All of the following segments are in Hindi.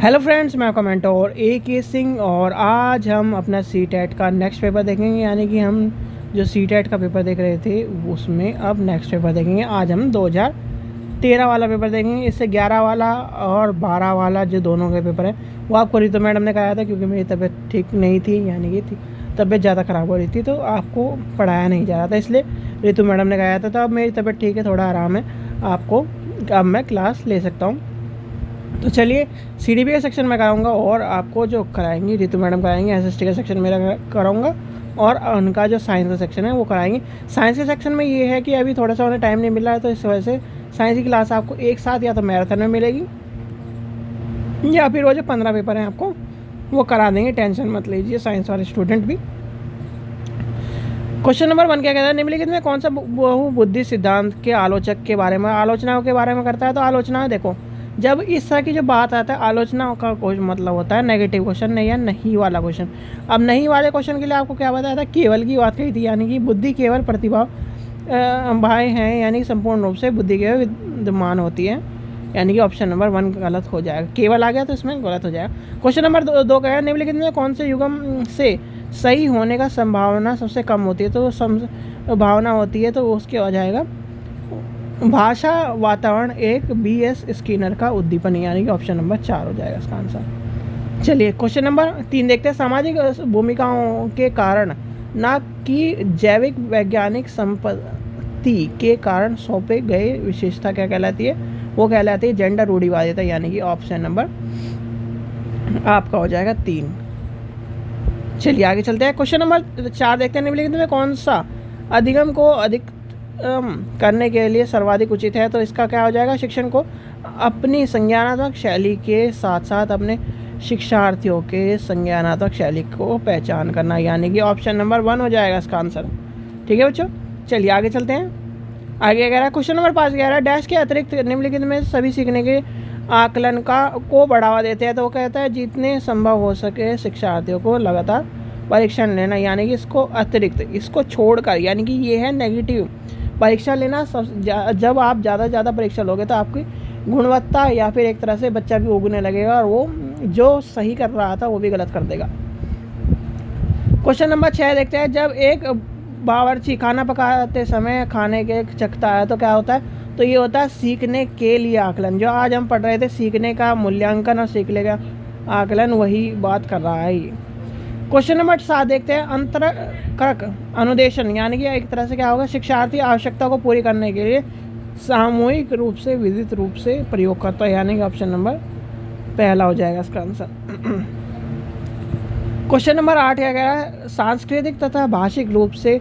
हेलो फ्रेंड्स, मैं आपका मेंटोर A.K. सिंह और आज हम अपना CTET का नेक्स्ट पेपर देखेंगे। यानी कि हम जो CTET का पेपर देख रहे थे उसमें अब नेक्स्ट पेपर देखेंगे। आज हम 2013 वाला पेपर देखेंगे। इससे 11 वाला और 12 वाला जो दोनों के पेपर हैं वो आपको रितु मैडम ने कराया था, क्योंकि मेरी तबीयत ठीक नहीं थी, यानी कि तबीयत ज़्यादा ख़राब हो रही थी तो आपको पढ़ाया नहीं जा रहा था, इसलिए रितु मैडम ने कराया था। तो अब मेरी तबीयत ठीक है, थोड़ा आराम है, आपको अब मैं क्लास ले सकता हूँ। तो चलिए CDP के सेक्शन में कराऊंगा और आपको जो कराएंगी रितु मैडम कराएंगे। SST का सेक्शन मेरा कराऊंगा और उनका जो साइंस का सेक्शन है वो कराएंगे। साइंस के सेक्शन में ये है कि अभी थोड़ा सा उन्हें टाइम नहीं मिल रहा है, तो इस वजह से साइंस की क्लास आपको एक साथ या तो मैराथन में मिलेगी या फिर वो जो 15 पेपर हैं आपको वो करा देंगे। टेंशन मत लीजिए साइंस वाले स्टूडेंट भी। क्वेश्चन नंबर 1 क्या कहता है, निम्नलिखित में कौन सा बहुबुद्धि सिद्धांत के आलोचक के बारे में आलोचनाओं के बारे में करता है। तो आलोचना देखो, जब इस तरह की जो बात आता है, आलोचना का कोई मतलब होता है नेगेटिव क्वेश्चन नहीं, या नहीं वाला क्वेश्चन। अब नहीं वाले क्वेश्चन के लिए आपको क्या बताया था, केवल की बात कही थी, यानी कि बुद्धि केवल प्रतिभा भाई हैं, यानी कि संपूर्ण रूप से बुद्धि के विद्यमान होती है, यानी कि ऑप्शन नंबर 1 गलत हो जाएगा। केवल आ गया तो इसमें गलत हो जाएगा। क्वेश्चन नंबर 2 कह रहा है, निम्नलिखित में कौन से युगम से सही होने का संभावना सबसे कम होती है। तो संभावना होती है तो उसके हो जाएगा भाषा वातावरण एक BS स्किनर का उद्दीपन, यानी कि ऑप्शन नंबर 4 हो जाएगा इसका आंसर। चलिए क्वेश्चन नंबर 3 देखते हैं, सामाजिक भूमिकाओं के कारण न कि जैविक वैज्ञानिक संपत्ति के कारण सौंपे गए विशेषता क्या कहलाती है। वो कहलाती है जेंडर रूढ़िवादिता, यानी कि ऑप्शन नंबर आपका हो जाएगा 3। चलिए आगे चलते हैं। क्वेश्चन नंबर 4 देखते हैं, निम्नलिखित में कौन सा अधिगम को अधिक करने के लिए सर्वाधिक उचित है। तो इसका क्या हो जाएगा, शिक्षण को अपनी संज्ञानात्मक शैली के साथ साथ अपने शिक्षार्थियों के संज्ञानात्मक शैली को पहचान करना, यानी कि ऑप्शन नंबर 1 हो जाएगा इसका आंसर। ठीक है बच्चों, चलिए आगे चलते हैं। आगे कह रहा है क्वेश्चन नंबर 5 कह रहा है, डैश के अतिरिक्त निम्नलिखित में सभी सीखने के आकलन को बढ़ावा देते हैं। तो वो कहता है जितने संभव हो सके शिक्षार्थियों को लगातार परीक्षण लेना, यानी कि इसको अतिरिक्त, इसको छोड़कर, यानी कि ये है नेगेटिव परीक्षा लेना। जब आप ज़्यादा से ज़्यादा परीक्षा लोगे तो आपकी गुणवत्ता या फिर एक तरह से बच्चा भी उगने लगेगा और वो जो सही कर रहा था वो भी गलत कर देगा। क्वेश्चन नंबर 6 देखते हैं, जब एक बावर्ची खाना पकाते समय खाने के चखता है तो क्या होता है। तो ये होता है सीखने के लिए आकलन। जो आज हम पढ़ रहे थे सीखने का मूल्यांकन और सीखने का आकलन, वही बात कर रहा है ये। क्वेश्चन नंबर 7 देखते हैं, अंतरक अनुदेशन, यानी कि एक तरह से क्या होगा, शिक्षार्थी आवश्यकता को पूरी करने के लिए सामूहिक रूप से विधित रूप से प्रयोग करता है, यानी कि ऑप्शन नंबर पहला हो जाएगा इसका आंसर। क्वेश्चन नंबर 8 क्या कह रहा है, सांस्कृतिक तथा भाषिक रूप से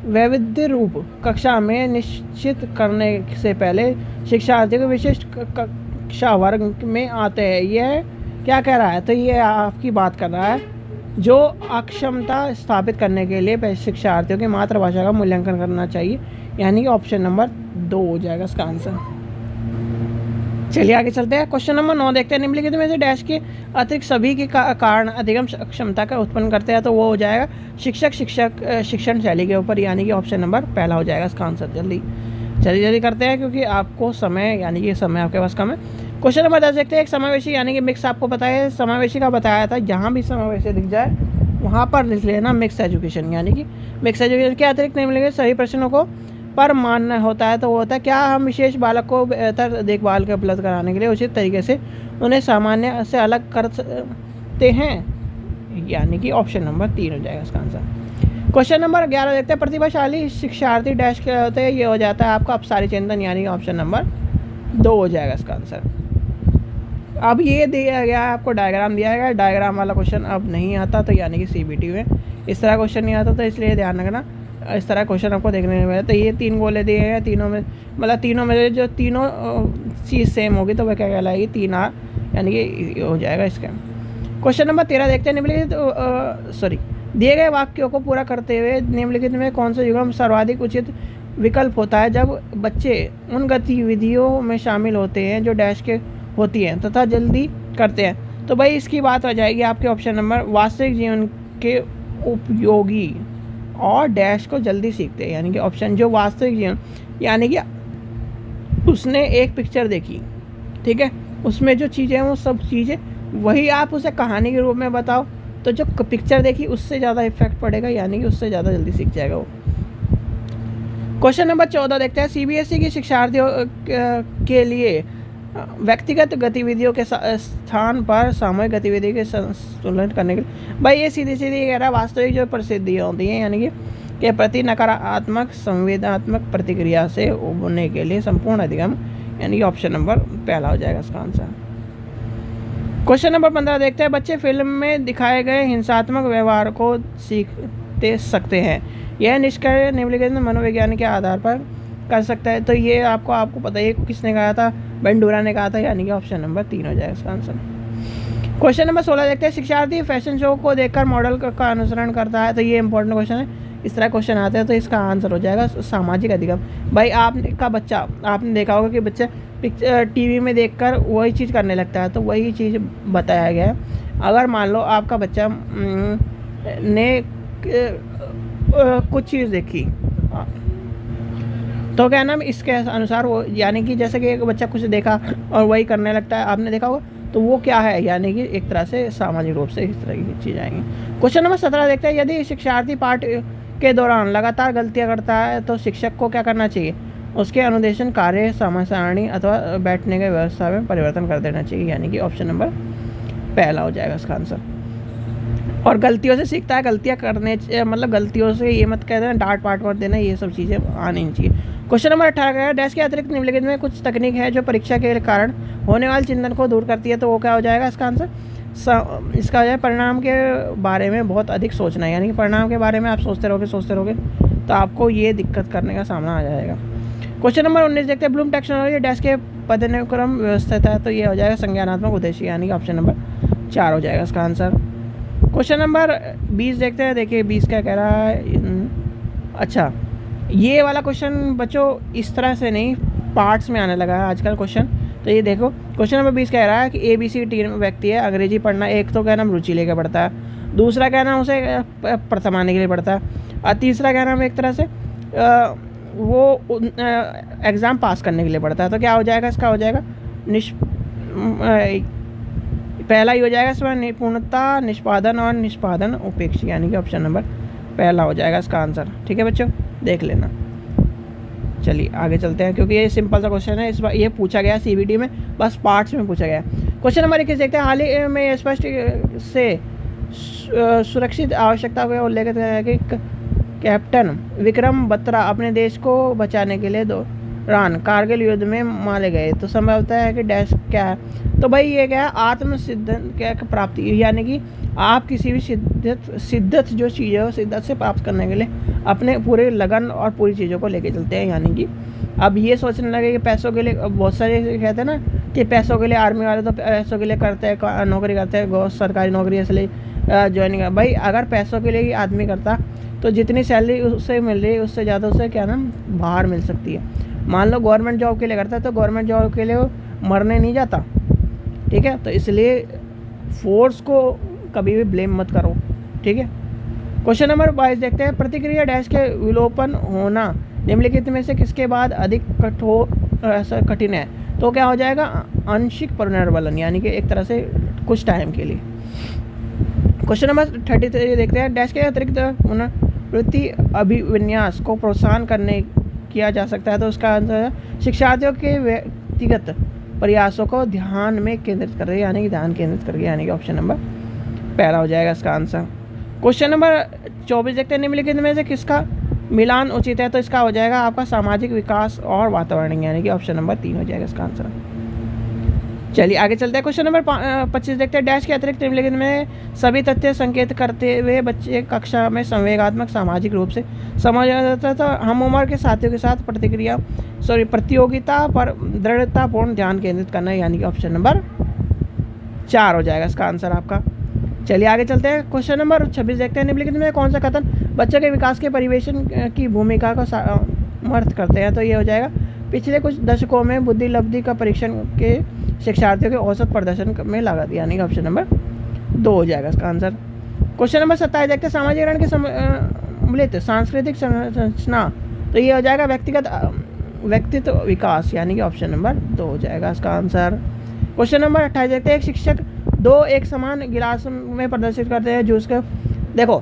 वैविध्य रूप कक्षा में निश्चित करने से पहले शिक्षार्थी को विशिष्ट कक्षा वर्ग में आते हैं। यह क्या कह रहा है, तो ये आपकी बात कर रहा है जो अक्षमता स्थापित करने के लिए शिक्षार्थियों की मातृभाषा का मूल्यांकन करना चाहिए, यानी कि ऑप्शन नंबर 2 हो जाएगा इसका आंसर। चलिए आगे चलते हैं। क्वेश्चन नंबर 9 देखते हैं, निम्नलिखित में से डैश के अतिरिक्त सभी के कारण अधिगम क्षमता का उत्पन्न करते हैं। तो वो हो जाएगा शिक्षण शैली के ऊपर, यानी कि ऑप्शन नंबर पहला हो जाएगा इसका आंसर। जल्दी करते हैं क्योंकि आपको समय, यानी कि समय आपके पास कम है। क्वेश्चन नंबर 10 देखते हैं, एक समावेशी यानी कि मिक्स, आपको पता है समावेशी का बताया था, जहाँ भी समावेशी दिख जाए वहाँ पर लिख लेना मिक्स एजुकेशन, यानी कि मिक्स एजुकेशन के अतिरिक्त नहीं मिलेंगे सभी प्रश्नों को पर मानना होता है। तो वो होता है क्या हम विशेष बालक को बेहतर देखभाल के उपलब्ध कराने के लिए उचित तरीके से उन्हें सामान्य से अलग करते हैं, यानी कि ऑप्शन नंबर 3 हो जाएगा इसका आंसर। क्वेश्चन नंबर 11 देखते हैं, प्रतिभाशाली शिक्षार्थी डैश के होते हैं। ये हो जाता है आपका अपसारी चिंतन, यानी कि ऑप्शन नंबर 2 हो जाएगा इसका आंसर। अब ये दिया गया है आपको, डायग्राम दिया गया, डायग्राम वाला क्वेश्चन अब नहीं आता, तो यानी कि CBT में इस तरह क्वेश्चन नहीं आता, तो इसलिए ध्यान रखना इस तरह क्वेश्चन आपको देखने में मिला। तो ये 3 गोले दिए हैं, तीनों में मतलब तीनों में जो तीनों चीज़ सेम होगी तो वह क्या कहलाएगी 3R, यानी कि हो जाएगा इसका। क्वेश्चन नंबर 13 देखते हैं, निम्नलिखित दिए गए वाक्यों को पूरा करते हुए निम्नलिखित में कौन सा युग्म सर्वाधिक उचित विकल्प होता है जब बच्चे उन गतिविधियों में शामिल होते हैं जो डैश के होती हैं तथा जल्दी करते हैं। तो भाई इसकी बात हो जाएगी आपके ऑप्शन नंबर वास्तविक जीवन के उपयोगी और डैश को जल्दी सीखते हैं, यानी कि ऑप्शन जो वास्तविक जीवन, यानी कि उसने एक पिक्चर देखी, ठीक है, उसमें जो चीज़ें हैं वो सब चीज़ें वही आप उसे कहानी के रूप में बताओ तो जो पिक्चर देखी उससे ज़्यादा इफेक्ट पड़ेगा, यानी कि उससे ज़्यादा जल्दी सीख जाएगा वो। क्वेश्चन नंबर 14 देखते हैं। सीबीएसई की शिक्षार्थियों के लिए व्यक्तिगत गतिविधियों के स्थान पर सामूहिक गतिविधि के संतुलन करने के लिए, भाई ये सीधी सीधी कह रहा है वास्तविक जो परिस्थितियाँ होती हैं यानी कि के प्रति नकारात्मक संवेदनात्मक प्रतिक्रिया से उबरने के लिए संपूर्ण अधिगम, यानी कि ऑप्शन नंबर पहला हो जाएगा इसका आंसर। क्वेश्चन नंबर 15 देखते हैं। बच्चे फिल्म में दिखाए गए हिंसात्मक व्यवहार को सीखते सकते हैं, यह निष्कर्ष निम्नलिखित मनोविज्ञान के आधार पर कर सकता है। तो ये आपको पता है किसने कहा था, बेंडूरा ने कहा था, यानी कि ऑप्शन नंबर 3 हो जाएगा इसका आंसर। क्वेश्चन नंबर 16 देखते हैं। शिक्षार्थी फैशन शो को देखकर मॉडल का अनुसरण करता है, तो ये इंपॉर्टेंट क्वेश्चन है। इस तरह क्वेश्चन आते हैं तो इसका आंसर हो जाएगा सामाजिक अधिगम। भाई आपने देखा होगा कि बच्चा पिक्चर टीवी में देखकर वही चीज़ करने लगता है, तो वही चीज़ बताया गया है। अगर मान लो आपका बच्चा ने कुछ चीज़ देखी तो क्या नाम इसके अनुसार वो, यानी कि जैसे कि एक बच्चा कुछ देखा और वही करने लगता है, आपने देखा होगा, तो वो क्या है, यानी कि एक तरह से सामाजिक रूप से इस तरह की चीज़ आएंगी। क्वेश्चन नंबर 17 देखते हैं। यदि शिक्षार्थी पाठ के दौरान लगातार गलतियां करता है तो शिक्षक को क्या करना चाहिए, उसके अनुदेशन, कार्य समय सारणी अथवा बैठने की व्यवस्था में परिवर्तन कर देना चाहिए, यानी कि ऑप्शन नंबर पहला हो जाएगा इसका आंसर। और गलतियों से सीखता है, गलतियां करने मतलब गलतियों से ये मत कह देना, डांट पाट मत देना, ये सब चीज़ें आनी नहीं चाहिए। क्वेश्चन नंबर 18 डैश के अतिरिक्त निम्नलिखित में कुछ तकनीक है जो परीक्षा के कारण होने वाले चिंतन को दूर करती है, तो वो क्या हो जाएगा इसका आंसर। इसका हो जाए परिणाम के बारे में बहुत अधिक सोचना, यानी कि परिणाम के बारे में आप सोचते रहोगे तो आपको ये दिक्कत करने का सामना आ जाएगा। क्वेश्चन नंबर 19 देखते हैं। ब्लूम टैक्सोनॉमी डैश के पदानुक्रम व्यवस्थित है, तो ये हो जाएगा संज्ञानात्मक उद्देश्य, यानी कि ऑप्शन नंबर 4 हो जाएगा इसका आंसर। क्वेश्चन नंबर 20 देखते हैं। देखिए 20 क्या कह रहा है। अच्छा, ये वाला क्वेश्चन बच्चों इस तरह से नहीं, पार्ट्स में आने लगा है आजकल क्वेश्चन। तो ये देखो क्वेश्चन नंबर 20 कह रहा है कि ABC व्यक्ति है, अंग्रेजी पढ़ना एक तो क्या नाम रुचि लेकर पढ़ता है, दूसरा क्या नाम उसे प्रथम आने के लिए पढ़ता है, और तीसरा क्या नाम एक तरह से वो एग्ज़ाम पास करने के लिए पढ़ता है। तो क्या हो जाएगा इसका, हो जाएगा पहला ही हो जाएगा इसमें निपुणता, निष्पादन और निष्पादन उपेक्षा, यानी कि ऑप्शन नंबर पहला हो जाएगा इसका आंसर। ठीक है बच्चों, देख लेना। चलिए आगे चलते हैं, क्योंकि ये सिंपल सा क्वेश्चन है, इस बार ये पूछा गया CBT में, बस पार्ट्स में पूछा गया। क्वेश्चन नंबर 21 देखते हैं। हाल ही में स्पष्ट से सुरक्षित आवश्यकता का उल्लेख है कि कैप्टन विक्रम बत्रा अपने देश को बचाने के लिए दौरान कारगिल युद्ध में मारे गए, तो संभवतः है कि डैश क्या है। तो भाई ये क्या है, आत्मसिद्धत क्या प्राप्ति, यानी कि आप किसी भी सिद्धत जो चीज़ है सिद्धत से प्राप्त करने के लिए अपने पूरे लगन और पूरी चीज़ों को लेके चलते हैं। यानी कि अब ये सोचने लगे कि पैसों के लिए, बहुत सारे कहते हैं ना कि पैसों के लिए, आर्मी वाले तो पैसों के लिए करते हैं, नौकरी करते हैं, सरकारी नौकरी इसलिए ज्वाइनिंग कर। भाई अगर पैसों के लिए ही आदमी करता तो जितनी सैलरी उससे मिल रही है उससे ज़्यादा उसे क्या नाम बाहर मिल सकती है। मान लो गवर्नमेंट जॉब के लिए करता है तो गवर्नमेंट जॉब के लिए वो मरने नहीं जाता, ठीक है। तो इसलिए फोर्स को कभी भी ब्लेम मत करो, ठीक है। क्वेश्चन नंबर 22 देखते हैं। प्रतिक्रिया डैश के विलोपन होना निम्नलिखित में से किसके बाद अधिक कठिन है, तो क्या हो जाएगा, आंशिक पुनर्वलन, यानी कि एक तरह से कुछ टाइम के लिए। क्वेश्चन नंबर 33 देखते हैं। डैश के अतिरिक्त पुनरावृत्ति अभिविन्यास को प्रोत्साहन करने किया जा सकता है, तो उसका आंसर है शिक्षार्थियों के व्यक्तिगत प्रयासों को ध्यान में केंद्रित कर रही है, यानी कि ध्यान केंद्रित करके, यानी कि ऑप्शन नंबर पहला हो जाएगा इसका आंसर। क्वेश्चन नंबर 24 देखते हैं। निम्नलिखित में से किसका मिलान उचित है, तो इसका हो जाएगा आपका सामाजिक विकास और वातावरण, यानी कि ऑप्शन नंबर 3 हो जाएगा इसका आंसर। चलिए आगे चलते हैं। क्वेश्चन नंबर 25 देखते हैं। डैश के अतिरिक्त निम्नलिखित में सभी तथ्य संकेत करते हुए बच्चे कक्षा में संवेगात्मक सामाजिक रूप से समझ जाता था, हम उम्र के साथियों के साथ प्रतियोगिता पर दृढ़तापूर्ण ध्यान केंद्रित करना है, यानी कि ऑप्शन नंबर 4 हो जाएगा इसका आंसर आपका। चलिए आगे चलते हैं। क्वेश्चन नंबर 26 देखते हैं। निम्नलिखित में कौन सा कथन बच्चों के विकास के परिवेशन की भूमिका का समर्थ करते हैं, तो ये हो जाएगा पिछले कुछ दशकों में बुद्धि लब्धि का परीक्षण के शिक्षार्थियों के औसत प्रदर्शन में लागत, यानी कि ऑप्शन नंबर 2 हो जाएगा इसका आंसर। क्वेश्चन नंबर 27 देखते हैं। सामाजिकरण के सम्मिलित सांस्कृतिक संरचना, तो ये हो जाएगा व्यक्तित्व विकास, यानी कि ऑप्शन नंबर 2 हो जाएगा इसका आंसर। क्वेश्चन नंबर 28 देखते हैं। एक शिक्षक दो एक समान गिलास में प्रदर्शित करते हैं जूस का। देखो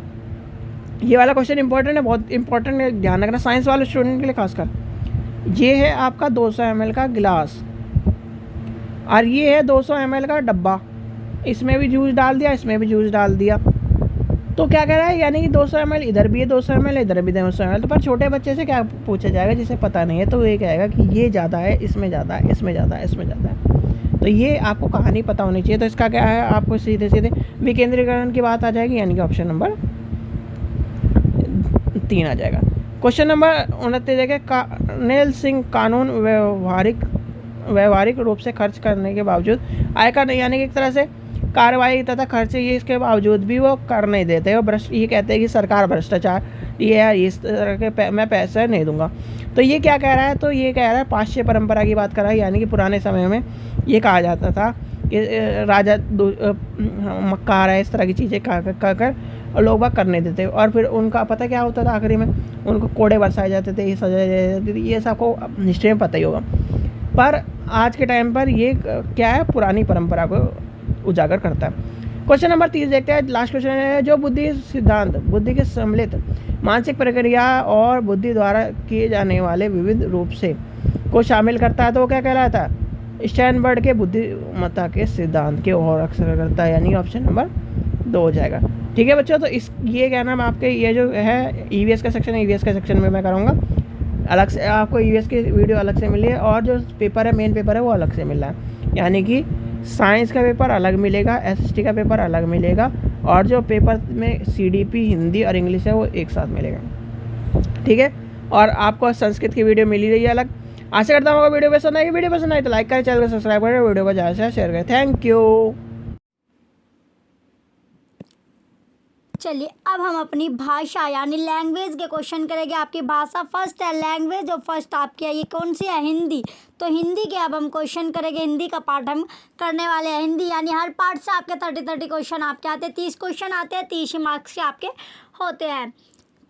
ये वाला क्वेश्चन इंपॉर्टेंट है, बहुत इंपॉर्टेंट है, ध्यान रखना साइंस वाले स्टूडेंट के लिए खासकर। ये है आपका 200 ml का गिलास और ये है 200 ml का डब्बा, इसमें भी जूस डाल दिया, इसमें भी जूस डाल दिया। तो क्या कह रहा है, यानी कि 200 ml इधर भी है, 200 ml इधर भी 200 ml। तो पर छोटे बच्चे से क्या पूछा जाएगा जिसे पता नहीं है, तो ये कहेगा कि ये ज़्यादा है, इसमें ज़्यादा है, इसमें ज़्यादा है, इसमें ज़्यादा है। तो ये आपको कहानी पता होनी चाहिए। तो इसका क्या है, आपको सीधे सीधे विकेंद्रीकरण की बात आ जाएगी, यानी कि ऑप्शन नंबर 3 आ जाएगा। क्वेश्चन नंबर 29 देखें। कर्नेल सिंह कानून व्यवहारिक रूप से खर्च करने के बावजूद आयकर, यानी कि एक तरह से कार्रवाई तथा खर्चे ये इसके बावजूद भी वो कर नहीं देते, और ये कहते हैं कि सरकार भ्रष्टाचार ये है, इस तरह के मैं पैसे नहीं दूंगा। तो ये क्या कह रहा है, तो ये कह रहा है पाश्चात्य परंपरा की बात कर रहा है, यानी कि पुराने समय में ये कहा जाता था कि राजा मक्का आ रहा है, इस तरह की चीज़ें कर और लोग बाग करने देते, और फिर उनका पता क्या होता था, आखिरी में उनको कोड़े बरसाए जाते थे, ये सजाए जाती थी, ये सबको हिस्ट्री में पता ही होगा। पर आज के टाइम पर ये क्या है, पुरानी परंपरा को उजागर करता है। क्वेश्चन नंबर 30 देखते हैं। लास्ट क्वेश्चन है, जो बुद्धि सिद्धांत बुद्धि के सम्मिलित मानसिक प्रक्रिया और बुद्धि द्वारा किए जाने वाले विविध रूप से को शामिल करता है, तो वो क्या कहलाता है, स्टैनबर्ड के बुद्धिमत्ता के सिद्धांत के और अक्सर करता है, यानी ऑप्शन नंबर 2 हो जाएगा। ठीक है बच्चों, तो इस ये क्या नाम आपके ये जो है ईवीएस का सेक्शन है, ईवीएस के सेक्शन में मैं कराऊंगा अलग से, आपको ईवीएस की वीडियो अलग से मिली है, और जो पेपर है मेन पेपर है वो अलग से मिल रहा है, यानी कि साइंस का पेपर अलग मिलेगा, एसएसटी का पेपर अलग मिलेगा, और जो पेपर में सीडीपी हिंदी और इंग्लिश है वो एक साथ मिलेगा। ठीक है, और आपको संस्कृत की वीडियो मिली रही है अलग। आशा करता हूँ वीडियो पसंद आई, वीडियो पसंद आई तो लाइक करें, चैनल को सब्सक्राइब करें, वीडियो को ज़्यादा से शेयर करें। Thank you. चलिए अब हम अपनी भाषा यानी लैंग्वेज के क्वेश्चन करेंगे। आपकी भाषा फर्स्ट है, लैंग्वेज जो फर्स्ट आपकी है ये कौन सी है, हिंदी। तो हिंदी के अब हम क्वेश्चन करेंगे, हिंदी का पार्ट हम करने वाले हैं। हिंदी यानी हर पार्ट से आपके 30 क्वेश्चन आपके आते हैं, 30 क्वेश्चन आते हैं, 30 मार्क्स के आपके होते हैं।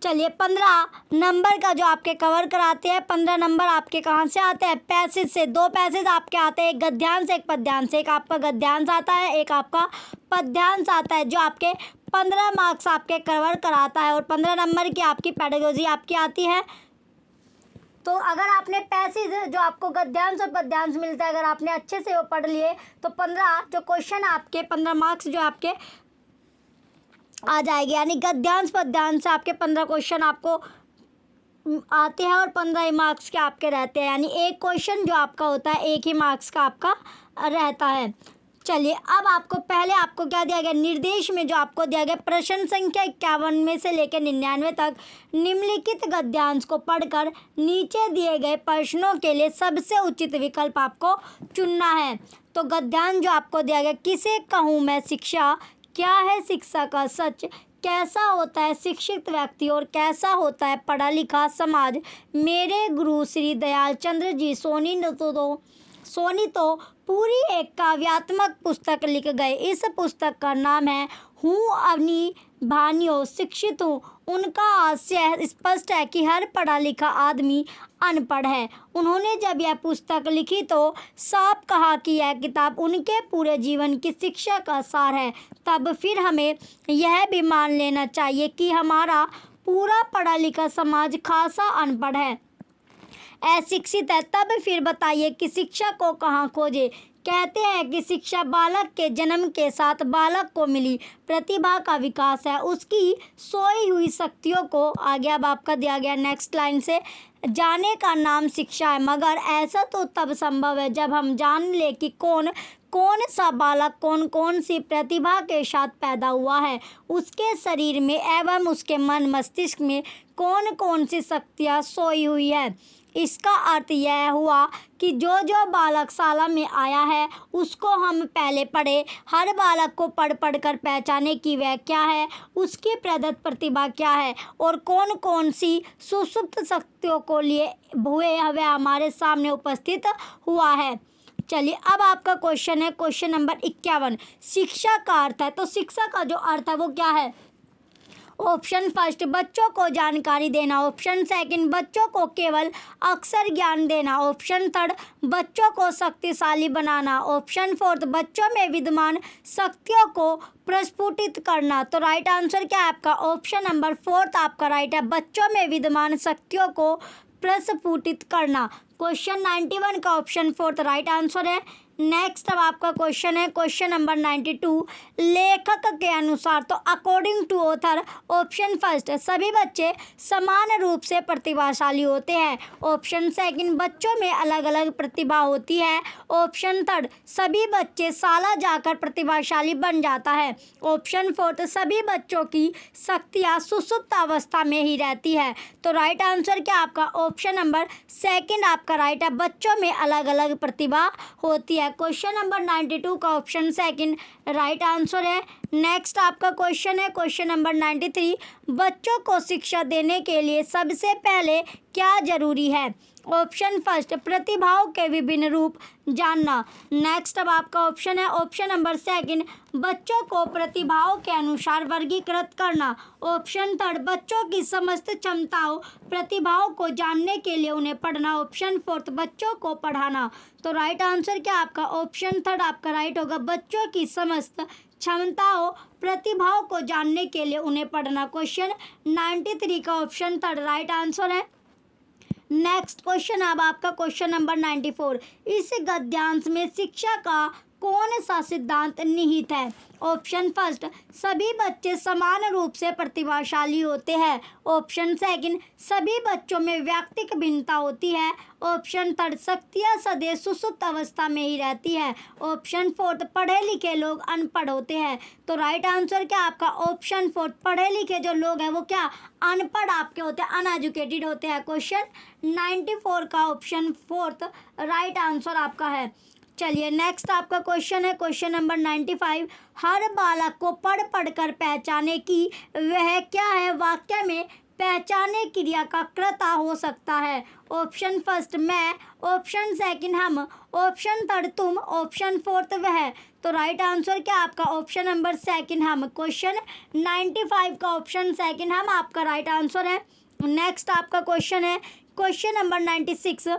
चलिए 15 नंबर का जो आपके कवर कराते हैं, 15 नंबर आपके कहाँ से आते हैं, पैसेज से। 2 पैसेज आपके आते हैं, एक गद्यांश एक पद्यांश। एक आपका गद्यांश आता है, एक आपका पद्यांश आता है, जो आपके 15 मार्क्स आपके कवर कराता है, और 15 नंबर की आपकी पेडागोजी आपकी आती है। तो अगर आपने पैसेज जो आपको गद्यांश और पद्यांश मिलता है, अगर आपने अच्छे से वो पढ़ लिए, तो 15 जो क्वेश्चन आपके 15 मार्क्स जो आपके आ जाएगी, यानी गद्यांश पद्यांश से आपके 15 क्वेश्चन आपको आते हैं, और 15 मार्क्स के आपके रहते हैं, यानी एक क्वेश्चन जो आपका होता है 1 ही मार्क्स का आपका रहता है। चलिए अब आपको पहले आपको क्या दिया गया, निर्देश में जो आपको दिया गया, प्रश्न संख्या 51 में से लेकर 99 तक निम्नलिखित गद्यांश को पढ़कर नीचे दिए गए प्रश्नों के लिए सबसे उचित विकल्प आपको चुनना है। तो गद्यांश जो आपको दिया गया, किसे कहूँ मैं शिक्षा, क्या है शिक्षा का सच, कैसा होता है शिक्षित व्यक्ति और कैसा होता है पढ़ा लिखा समाज, मेरे गुरु श्री दयाल चंद्र जी सोनी तो पूरी एक काव्यात्मक पुस्तक लिख गए। इस पुस्तक का नाम है हूँ अपनी भानियों शिक्षित हूँ। उनका आशय स्पष्ट है कि हर पढ़ा लिखा आदमी अनपढ़ है। उन्होंने जब यह पुस्तक लिखी तो साफ कहा कि यह किताब उनके पूरे जीवन की शिक्षा का सार है। तब फिर हमें यह भी मान लेना चाहिए कि हमारा पूरा पढ़ा लिखा समाज खासा अनपढ़ है, अशिक्षित है। तब फिर बताइए कि शिक्षा को कहाँ खोजे। कहते हैं कि शिक्षा बालक के जन्म के साथ बालक को मिली प्रतिभा का विकास है, उसकी सोई हुई शक्तियों को आगे अब आपका दिया गया नेक्स्ट लाइन से जाने का नाम शिक्षा है। मगर ऐसा तो तब संभव है जब हम जान ले कि कौन सा बालक कौन सी प्रतिभा के साथ पैदा हुआ है, उसके शरीर में एवं उसके मन मस्तिष्क में कौन सी शक्तियाँ सोई हुई है। इसका अर्थ यह हुआ कि जो बालक शाला में आया है उसको हम पहले पढ़े। हर बालक को पढ़ कर पहचाने कि वह क्या है, उसकी प्रदत्त प्रतिभा क्या है, और कौन सी सुसुप्त शक्तियों को लिए हुए वह हमारे सामने उपस्थित हुआ है। चलिए अब आपका क्वेश्चन है क्वेश्चन नंबर 51, शिक्षा का अर्थ है। तो शिक्षा का जो अर्थ है वो क्या है, ऑप्शन फर्स्ट बच्चों को जानकारी देना, ऑप्शन सेकंड बच्चों को केवल अक्षर ज्ञान देना, ऑप्शन थर्ड बच्चों को शक्तिशाली बनाना, ऑप्शन फोर्थ बच्चों में विद्यमान शक्तियों को प्रस्फुटित करना। तो राइट आंसर क्या है आपका? ऑप्शन नंबर फोर्थ आपका राइट है, बच्चों में विद्यमान शक्तियों को प्रस्फुटित करना। क्वेश्चन 91 का ऑप्शन फोर्थ राइट आंसर है। नेक्स्ट अब आपका क्वेश्चन है क्वेश्चन नंबर 92, लेखक के अनुसार, तो according to author, option first सभी बच्चे समान रूप से प्रतिभाशाली होते हैं, ऑप्शन सेकंड बच्चों में अलग अलग प्रतिभा होती है, ऑप्शन थर्ड सभी बच्चे शाला जाकर प्रतिभाशाली बन जाता है, ऑप्शन फोर्थ सभी बच्चों की शक्तियाँ सुसुप्त अवस्था में ही रहती है। तो राइट आंसर क्या आपका? ऑप्शन नंबर सेकंड आपका राइट है, बच्चों में अलग अलग प्रतिभा होती है। क्वेश्चन नंबर 92 का ऑप्शन सेकंड राइट आंसर है। नेक्स्ट आपका क्वेश्चन है क्वेश्चन नंबर 93, बच्चों को शिक्षा देने के लिए सबसे पहले क्या जरूरी है? ऑप्शन फर्स्ट प्रतिभाओं के विभिन्न रूप जानना। नेक्स्ट अब आपका ऑप्शन है ऑप्शन नंबर सेकंड बच्चों को प्रतिभाओं के अनुसार वर्गीकृत करना, ऑप्शन थर्ड बच्चों की समस्त क्षमताओं प्रतिभाओं को जानने के लिए उन्हें पढ़ना, ऑप्शन फोर्थ बच्चों को पढ़ाना। तो राइट आंसर क्या आपका? ऑप्शन थर्ड आपका राइट होगा, बच्चों की समस्त क्षमताओं प्रतिभाओं को जानने के लिए उन्हें पढ़ना। क्वेश्चन 93 का ऑप्शन थर्ड राइट आंसर है। नेक्स्ट क्वेश्चन अब आपका क्वेश्चन नंबर 94, इस गद्यांश में शिक्षा का कौन सा सिद्धांत निहित है? ऑप्शन फर्स्ट सभी बच्चे समान रूप से प्रतिभाशाली होते हैं, ऑप्शन सेकंड सभी बच्चों में व्यक्तिक भिन्नता होती है, ऑप्शन थर्ड शक्तियाँ सदैव सुसुप्त अवस्था में ही रहती है, ऑप्शन फोर्थ पढ़े लिखे लोग अनपढ़ होते हैं। तो राइट आंसर क्या आपका? ऑप्शन फोर्थ पढ़े लिखे जो लोग हैं वो क्या अनपढ़ आपके होते हैं, अनएजुकेटेड होते हैं। क्वेश्चन 94 का ऑप्शन फोर्थ राइट आंसर आपका है। चलिए नेक्स्ट आपका क्वेश्चन है क्वेश्चन नंबर 95, हर बालक को पढ़ पढ़ कर पहचाने की वह क्या है? वाक्य में पहचाने क्रिया का कर्ता हो सकता है। ऑप्शन फर्स्ट मैं, ऑप्शन सेकंड हम, ऑप्शन थर्ड तुम, ऑप्शन फोर्थ वह। तो राइट आंसर क्या आपका? ऑप्शन नंबर सेकंड हम। क्वेश्चन 95 का ऑप्शन सेकंड हम आपका राइट आंसर है। नेक्स्ट आपका क्वेश्चन है क्वेश्चन नंबर 96,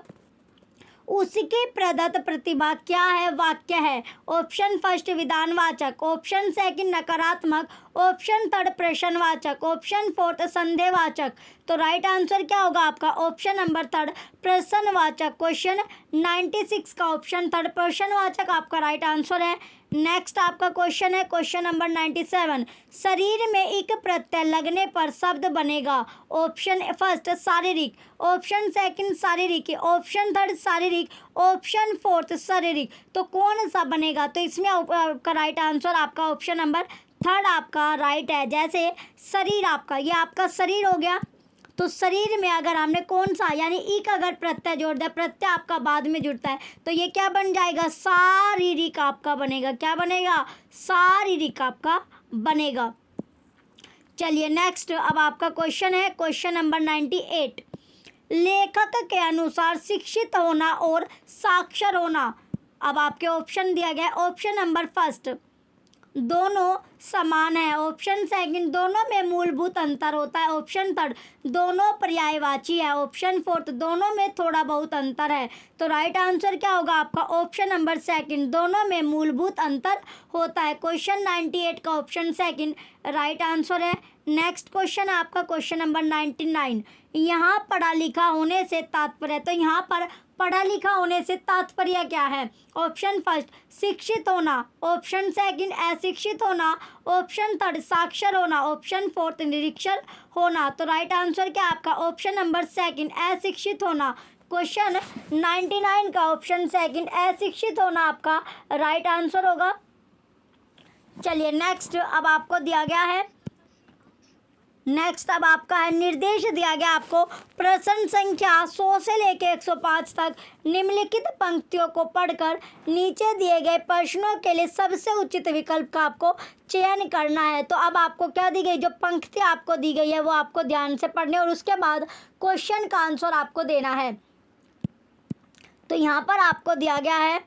उसकी प्रदत्त प्रतिभा क्या है? वाक्य है। ऑप्शन फर्स्ट विधानवाचक, ऑप्शन सेकंड नकारात्मक, ऑप्शन थर्ड प्रश्नवाचक, ऑप्शन फोर्थ संदेहवाचक। तो राइट आंसर क्या होगा आपका? ऑप्शन नंबर थर्ड प्रश्नवाचक। क्वेश्चन 96 का ऑप्शन थर्ड प्रश्नवाचक आपका राइट आंसर है। नेक्स्ट आपका क्वेश्चन है क्वेश्चन नंबर 97, शरीर में एक प्रत्यय लगने पर शब्द बनेगा। ऑप्शन फर्स्ट शारीरिक, ऑप्शन सेकंड शारीरिक, ऑप्शन थर्ड शारीरिक, ऑप्शन फोर्थ शारीरिक। तो कौन सा बनेगा? तो इसमें आपका राइट आंसर आपका ऑप्शन नंबर थर्ड आपका राइट है। जैसे शरीर आपका, ये आपका शरीर हो गया, तो शरीर में अगर हमने कौन सा यानी ई का अगर प्रत्यय जोड़ दिया, प्रत्यय आपका बाद में जुड़ता है तो ये क्या बन जाएगा? शारीरिक आपका बनेगा। क्या बनेगा? शारीरिक आपका बनेगा। चलिए नेक्स्ट अब आपका क्वेश्चन है क्वेश्चन नंबर 98, लेखक के अनुसार शिक्षित होना और साक्षर होना। अब आपके ऑप्शन दिया गया है, ऑप्शन नंबर फर्स्ट दोनों समान है, ऑप्शन सेकंड दोनों में मूलभूत अंतर होता है, ऑप्शन थर्ड दोनों पर्यायवाची है, ऑप्शन फोर्थ दोनों में थोड़ा बहुत अंतर है। तो राइट आंसर क्या होगा आपका? ऑप्शन नंबर सेकंड दोनों में मूलभूत अंतर होता है। क्वेश्चन 98 का ऑप्शन सेकंड राइट आंसर है। नेक्स्ट क्वेश्चन आपका क्वेश्चन नंबर 99, यहाँ पढ़ा लिखा होने से तात्पर्य, तो यहाँ पर पढ़ा लिखा होने से तात्पर्य क्या है? ऑप्शन फर्स्ट शिक्षित होना, ऑप्शन सेकंड अशिक्षित होना, ऑप्शन थर्ड साक्षर होना, ऑप्शन फोर्थ निरीक्षर होना। तो राइट आंसर क्या आपका? ऑप्शन नंबर सेकंड अशिक्षित होना। क्वेश्चन 99 का ऑप्शन सेकंड अशिक्षित होना आपका राइट आंसर होगा। चलिए नेक्स्ट अब आपको दिया गया है, नेक्स्ट अब आपका है निर्देश दिया गया आपको, प्रश्न संख्या 100 से लेकर 105 तक निम्नलिखित पंक्तियों को पढ़कर नीचे दिए गए प्रश्नों के लिए सबसे उचित विकल्प का आपको चयन करना है। तो अब आपको क्या दी गई, जो पंक्ति आपको दी गई है वो आपको ध्यान से पढ़ने और उसके बाद क्वेश्चन का आंसर आपको देना है। तो यहाँ पर आपको दिया गया है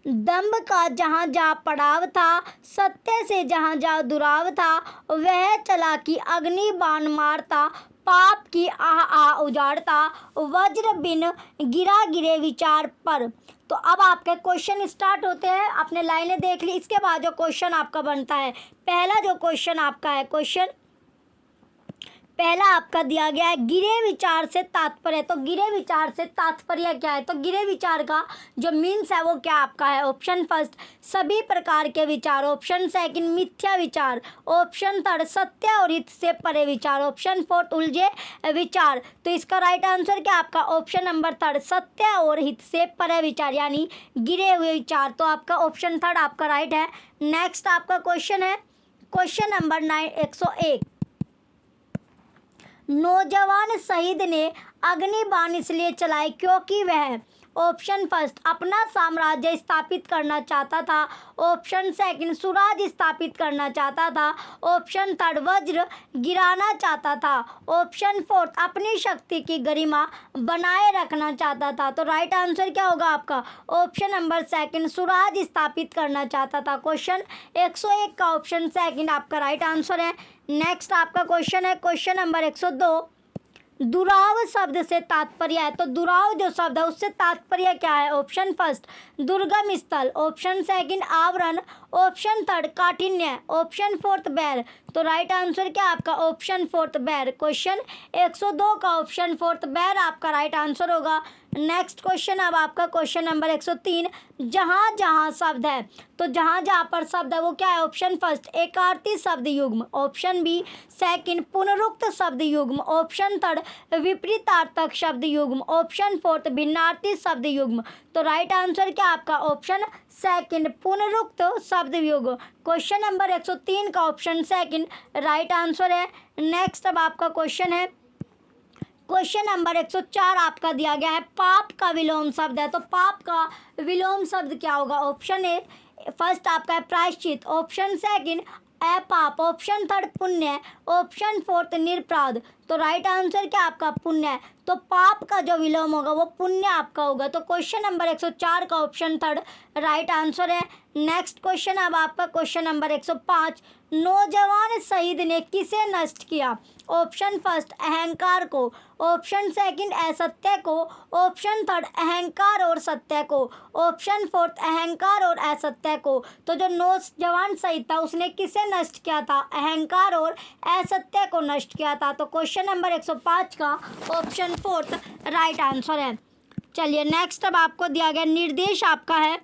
दंभ का जहाँ जहाँ पड़ाव था, सत्य से जहाँ जहाँ दुराव था, वह चला कि अग्नि बाण मारता, पाप की आह आह उजाड़ता, वज्र बिन गिरा गिरे विचार पर। तो अब आपके क्वेश्चन स्टार्ट होते हैं। आपने लाइनें देख ली, इसके बाद जो क्वेश्चन आपका बनता है, पहला जो क्वेश्चन आपका है, क्वेश्चन पहला आपका दिया गया है गिरे विचार से तात्पर्य। तो गिरे विचार से तात्पर्य क्या है? तो गिरे विचार का जो मीन्स है वो क्या आपका है? ऑप्शन फर्स्ट सभी प्रकार के विचार, ऑप्शन सेकंड मिथ्या विचार, ऑप्शन थर्ड सत्य और हित से परे विचार, ऑप्शन फोर्थ उलझे विचार। तो इसका राइट आंसर क्या आपका? ऑप्शन नंबर थर्ड सत्य और हित से परे विचार, यानी गिरे हुए विचार। तो आपका ऑप्शन थर्ड आपका राइट है। नेक्स्ट आपका क्वेश्चन है क्वेश्चन नंबर 101। नौजवान शहीद ने अग्निबाण इसलिए चलाए क्योंकि वह ऑप्शन फर्स्ट अपना साम्राज्य स्थापित करना चाहता था, ऑप्शन सेकंड स्वराज स्थापित करना चाहता था, ऑप्शन थर्ड वज्र गिराना चाहता था, ऑप्शन फोर्थ अपनी शक्ति की गरिमा बनाए रखना चाहता था। तो राइट आंसर क्या होगा आपका? ऑप्शन नंबर सेकंड स्वराज स्थापित करना चाहता था। क्वेश्चन 101 का ऑप्शन सेकंड आपका राइट आंसर है। नेक्स्ट आपका क्वेश्चन है क्वेश्चन नंबर 102। दुराव शब्द से तात्पर्य है। तो दुराव जो शब्द है उससे तात्पर्य क्या है? ऑप्शन फर्स्ट दुर्गम स्थल, ऑप्शन सेकंड आवरण, ऑप्शन थर्ड काठिन्य, ऑप्शन फोर्थ बैर। तो राइट आंसर क्या आपका? ऑप्शन फोर्थ बैर। क्वेश्चन 102 का ऑप्शन फोर्थ बैर आपका राइट आंसर होगा। नेक्स्ट क्वेश्चन अब आपका क्वेश्चन नंबर 103। जहाँ जहाँ शब्द है, तो जहाँ जहाँ पर शब्द है वो क्या है? ऑप्शन फर्स्ट एकार्थी शब्द युग्म, ऑप्शन बी सेकंड पुनरुक्त शब्द युग्म, ऑप्शन थर्ड विपरीतार्थक शब्द युग्म, ऑप्शन फोर्थ भिन्नार्थी शब्द युग्म। तो राइट आंसर क्या आपका? ऑप्शन सेकंड पुनरुक्त शब्द युग्म। क्वेश्चन नंबर 103 का ऑप्शन सेकंड राइट आंसर है। नेक्स्ट अब आपका क्वेश्चन है क्वेश्चन नंबर 104 आपका दिया गया है पाप का विलोम शब्द है। तो पाप का विलोम शब्द क्या होगा? ऑप्शन ए फर्स्ट आपका है प्रायश्चित, ऑप्शन सेकंड अपाप, ऑप्शन थर्ड पुण्य, ऑप्शन फोर्थ निरपराध। तो राइट आंसर क्या आपका? पुण्य है। तो पाप का जो विलोम होगा वो पुण्य आपका होगा। तो क्वेश्चन नंबर 104 का ऑप्शन थर्ड राइट आंसर है। नेक्स्ट क्वेश्चन अब आपका क्वेश्चन नंबर 105। नौजवान शहीद ने किसे नष्ट किया? ऑप्शन फर्स्ट अहंकार को, ऑप्शन सेकंड असत्य को, ऑप्शन थर्ड अहंकार और सत्य को, ऑप्शन फोर्थ अहंकार और असत्य को। तो जो नौजवान शहीद था उसने किसे नष्ट किया था? अहंकार और असत्य को नष्ट किया था। तो क्वेश्चन नंबर 105 का ऑप्शन फोर्थ राइट आंसर है। चलिए नेक्स्ट अब आपको दिया गया निर्देश आपका है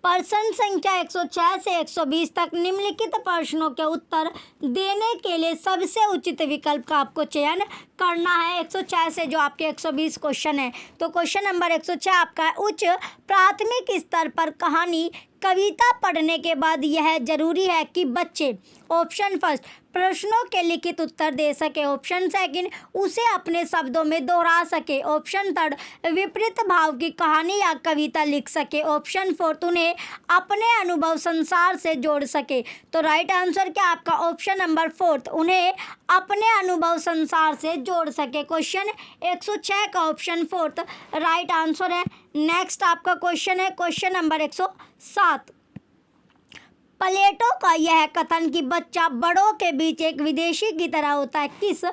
प्रश्न संख्या 106 से 120 तक निम्नलिखित प्रश्नों के उत्तर देने के लिए सबसे उचित विकल्प का आपको चयन करना है। 106 से जो आपके 120 क्वेश्चन है। तो क्वेश्चन नंबर 106 आपका है उच्च प्राथमिक स्तर पर कहानी कविता पढ़ने के बाद यह जरूरी है कि बच्चे ऑप्शन फर्स्ट प्रश्नों के लिखित उत्तर दे सके, ऑप्शन सेकंड उसे अपने शब्दों में दोहरा सके, ऑप्शन थर्ड विपरीत भाव की कहानी या कविता लिख सके, ऑप्शन फोर्थ उन्हें अपने अनुभव संसार से जोड़ सके। तो राइट आंसर क्या आपका? ऑप्शन नंबर फोर्थ उन्हें अपने अनुभव संसार से जोड़ सके। क्वेश्चन 106 का ऑप्शन फोर्थ राइट आंसर है। नेक्स्ट आपका क्वेश्चन है क्वेश्चन नंबर 107। प्लेटो का यह कथन कि बच्चा बड़ों के बीच एक विदेशी की तरह होता है किस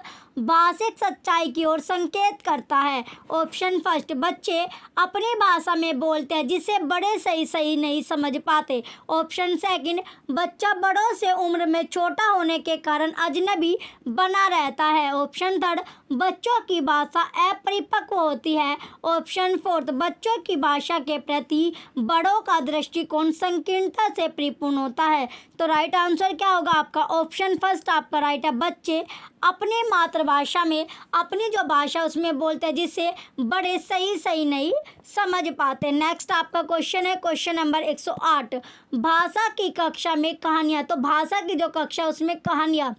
भाषिक सच्चाई की ओर संकेत करता है? ऑप्शन फर्स्ट बच्चे अपनी भाषा में बोलते हैं जिसे बड़े सही नहीं समझ पाते, ऑप्शन सेकंड बच्चा बड़ों से उम्र में छोटा होने के कारण अजनबी बना रहता है, ऑप्शन थर्ड बच्चों की भाषा अपरिपक्व होती है, ऑप्शन फोर्थ बच्चों की भाषा के प्रति बड़ों का दृष्टिकोण संकीर्णता से परिपूर्ण होता है। तो राइट आंसर क्या होगा आपका? ऑप्शन फर्स्ट आपका राइट है। बच्चे अपनी मातृभाषा में अपनी जो भाषा उसमें बोलते हैं जिससे बड़े सही नहीं समझ पाते। नेक्स्ट आपका क्वेश्चन है क्वेश्चन नंबर 108। भाषा की कक्षा में कहानियाँ। तो भाषा की जो कक्षा उसमें कहानियाँ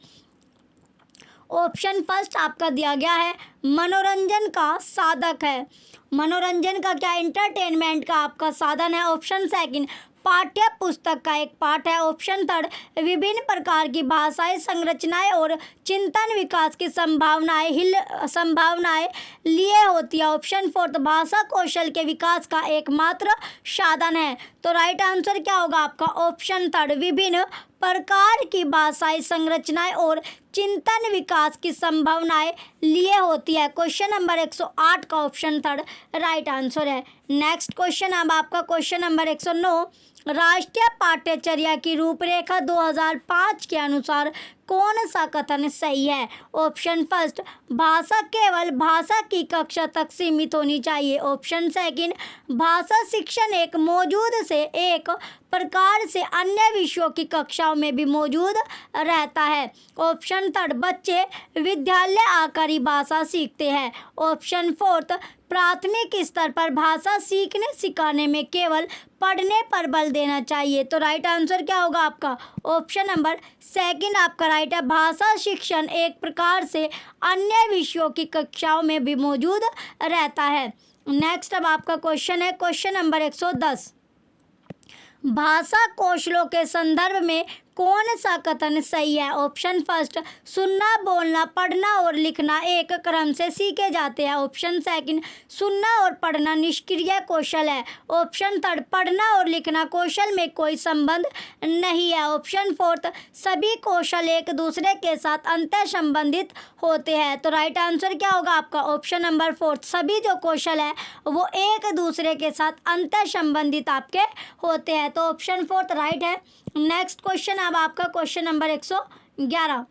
ऑप्शन फर्स्ट आपका दिया गया है मनोरंजन का साधक है। मनोरंजन का क्या? एंटरटेनमेंट का आपका साधन है। ऑप्शन सेकंड पाठ्य पुस्तक का एक पाठ है। ऑप्शन थर्ड, विभिन्न प्रकार की भाषाई संरचनाएं और चिंतन विकास की संभावनाएं लिए होती है। ऑप्शन फोर्थ, भाषा कौशल के विकास का एकमात्र साधन है। तो राइट आंसर क्या होगा आपका? ऑप्शन थर्ड, विभिन्न प्रकार की भाषाई संरचनाएं और चिंतन विकास की संभावनाएं लिए होती है। क्वेश्चन नंबर 108 का ऑप्शन थर्ड राइट आंसर है। नेक्स्ट क्वेश्चन अब आपका क्वेश्चन नंबर 109, राष्ट्रीय पाठ्यचर्या की रूपरेखा 2005 के अनुसार कौन सा कथन सही है? ऑप्शन फर्स्ट, भाषा केवल भाषा की कक्षा तक सीमित होनी चाहिए। ऑप्शन सेकंड, भाषा शिक्षण एक मौजूद से एक प्रकार से अन्य विषयों की कक्षाओं में भी मौजूद रहता है। ऑप्शन थर्ड, बच्चे विद्यालय आकर ही भाषा सीखते हैं। ऑप्शन फोर्थ, प्राथमिक स्तर पर भाषा सीखने सिखाने में केवल पढ़ने पर बल देना चाहिए। तो राइट आंसर क्या होगा आपका? ऑप्शन नंबर सेकंड आपका राइट है, भाषा शिक्षण एक प्रकार से अन्य विषयों की कक्षाओं में भी मौजूद रहता है। नेक्स्ट अब आपका क्वेश्चन है क्वेश्चन नंबर 110, भाषा कौशलों के संदर्भ में कौन सा कथन सही है? ऑप्शन फर्स्ट, सुनना, बोलना, पढ़ना और लिखना एक क्रम से सीखे जाते हैं। ऑप्शन सेकंड, सुनना और पढ़ना निष्क्रिय कौशल है। ऑप्शन थर्ड, पढ़ना और लिखना कौशल में कोई संबंध नहीं है। ऑप्शन फोर्थ, सभी कौशल एक दूसरे के साथ अंतर संबंधित होते हैं। तो राइट आंसर क्या होगा आपका? ऑप्शन नंबर फोर्थ, सभी जो कौशल है वो एक दूसरे के साथ अंतर संबंधित आपके होते हैं। तो ऑप्शन फोर्थ राइट है। नेक्स्ट क्वेश्चन अब आपका क्वेश्चन नंबर 111,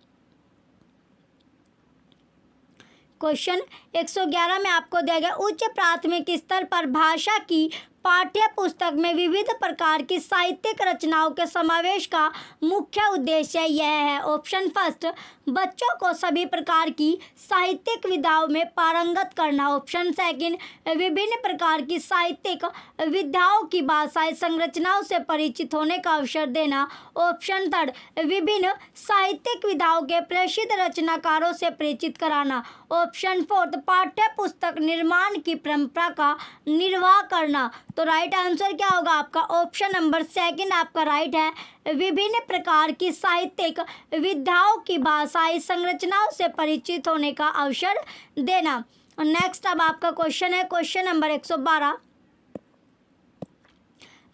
क्वेश्चन 111 में आपको दिया गया उच्च प्राथमिक स्तर पर भाषा की पाठ्य पुस्तक में विविध प्रकार की साहित्यिक रचनाओं के समावेश का मुख्य उद्देश्य यह है। ऑप्शन फर्स्ट, बच्चों को सभी प्रकार की साहित्यिक विधाओं में पारंगत करना। ऑप्शन सेकंड, विभिन्न प्रकार की साहित्यिक विधाओं की भाषाई संरचनाओं से परिचित होने का अवसर देना। ऑप्शन थर्ड, विभिन्न साहित्यिक विधाओं के प्रसिद्ध रचनाकारों से परिचित कराना। ऑप्शन फोर्थ, पाठ्य पुस्तक निर्माण की परंपरा का निर्वाह करना। तो राइट आंसर क्या होगा आपका? ऑप्शन नंबर सेकंड आपका राइट है, विभिन्न प्रकार की साहित्यिक विधाओं की भाषाई संरचनाओं से परिचित होने का अवसर देना। नेक्स्ट अब आपका क्वेश्चन है क्वेश्चन नंबर 112,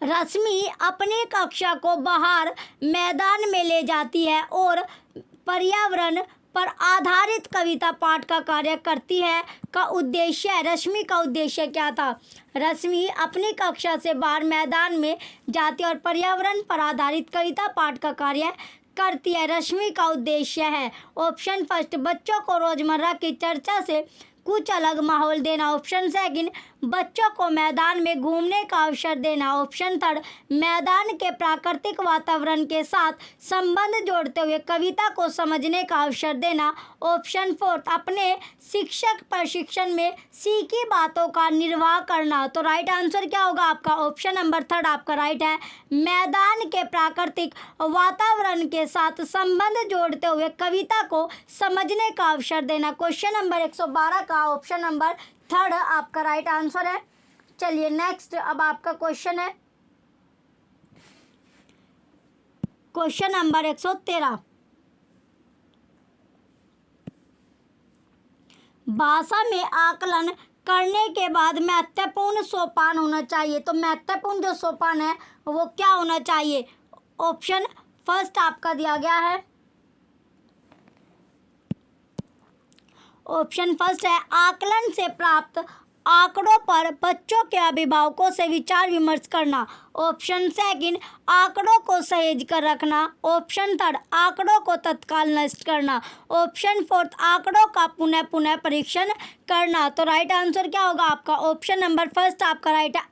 रश्मि अपनी कक्षा को बाहर मैदान में ले जाती है और पर्यावरण पर आधारित कविता पाठ का कार्य करती है का उद्देश्य है। रश्मि का उद्देश्य क्या था? रश्मि अपनी कक्षा से बाहर मैदान में जाती है और पर्यावरण पर आधारित कविता पाठ का कार्य करती है। रश्मि का उद्देश्य है ऑप्शन फर्स्ट, बच्चों को रोजमर्रा की चर्चा से कुछ अलग माहौल देना। ऑप्शन सेकंड, बच्चों को मैदान में घूमने का अवसर देना। ऑप्शन थर्ड, मैदान के प्राकृतिक वातावरण के साथ संबंध जोड़ते हुए कविता को समझने का अवसर देना। ऑप्शन फोर्थ, अपने शिक्षक प्रशिक्षण में सीखी बातों का निर्वाह करना। तो राइट आंसर क्या होगा आपका? ऑप्शन नंबर थर्ड आपका राइट है, मैदान के प्राकृतिक वातावरण के साथ संबंध जोड़ते हुए कविता को समझने का अवसर देना। क्वेश्चन नंबर 112 का ऑप्शन नंबर थर्ड आपका राइट आंसर है। चलिए नेक्स्ट अब आपका क्वेश्चन है क्वेश्चन नंबर 113, भाषा में आकलन करने के बाद महत्वपूर्ण सोपान होना चाहिए। तो महत्वपूर्ण जो सोपान है वो क्या होना चाहिए? ऑप्शन फर्स्ट आपका दिया गया है, ऑप्शन फर्स्ट है आकलन से प्राप्त आंकड़ों पर बच्चों के अभिभावकों से विचार विमर्श करना। ऑप्शन सेकंड, आंकड़ों को सहेज कर रखना। ऑप्शन थर्ड, आंकड़ों को तत्काल नष्ट करना। ऑप्शन फोर्थ, आंकड़ों का पुनः पुनः परीक्षण करना। तो राइट आंसर क्या होगा आपका? ऑप्शन नंबर फर्स्ट आपका राइट है,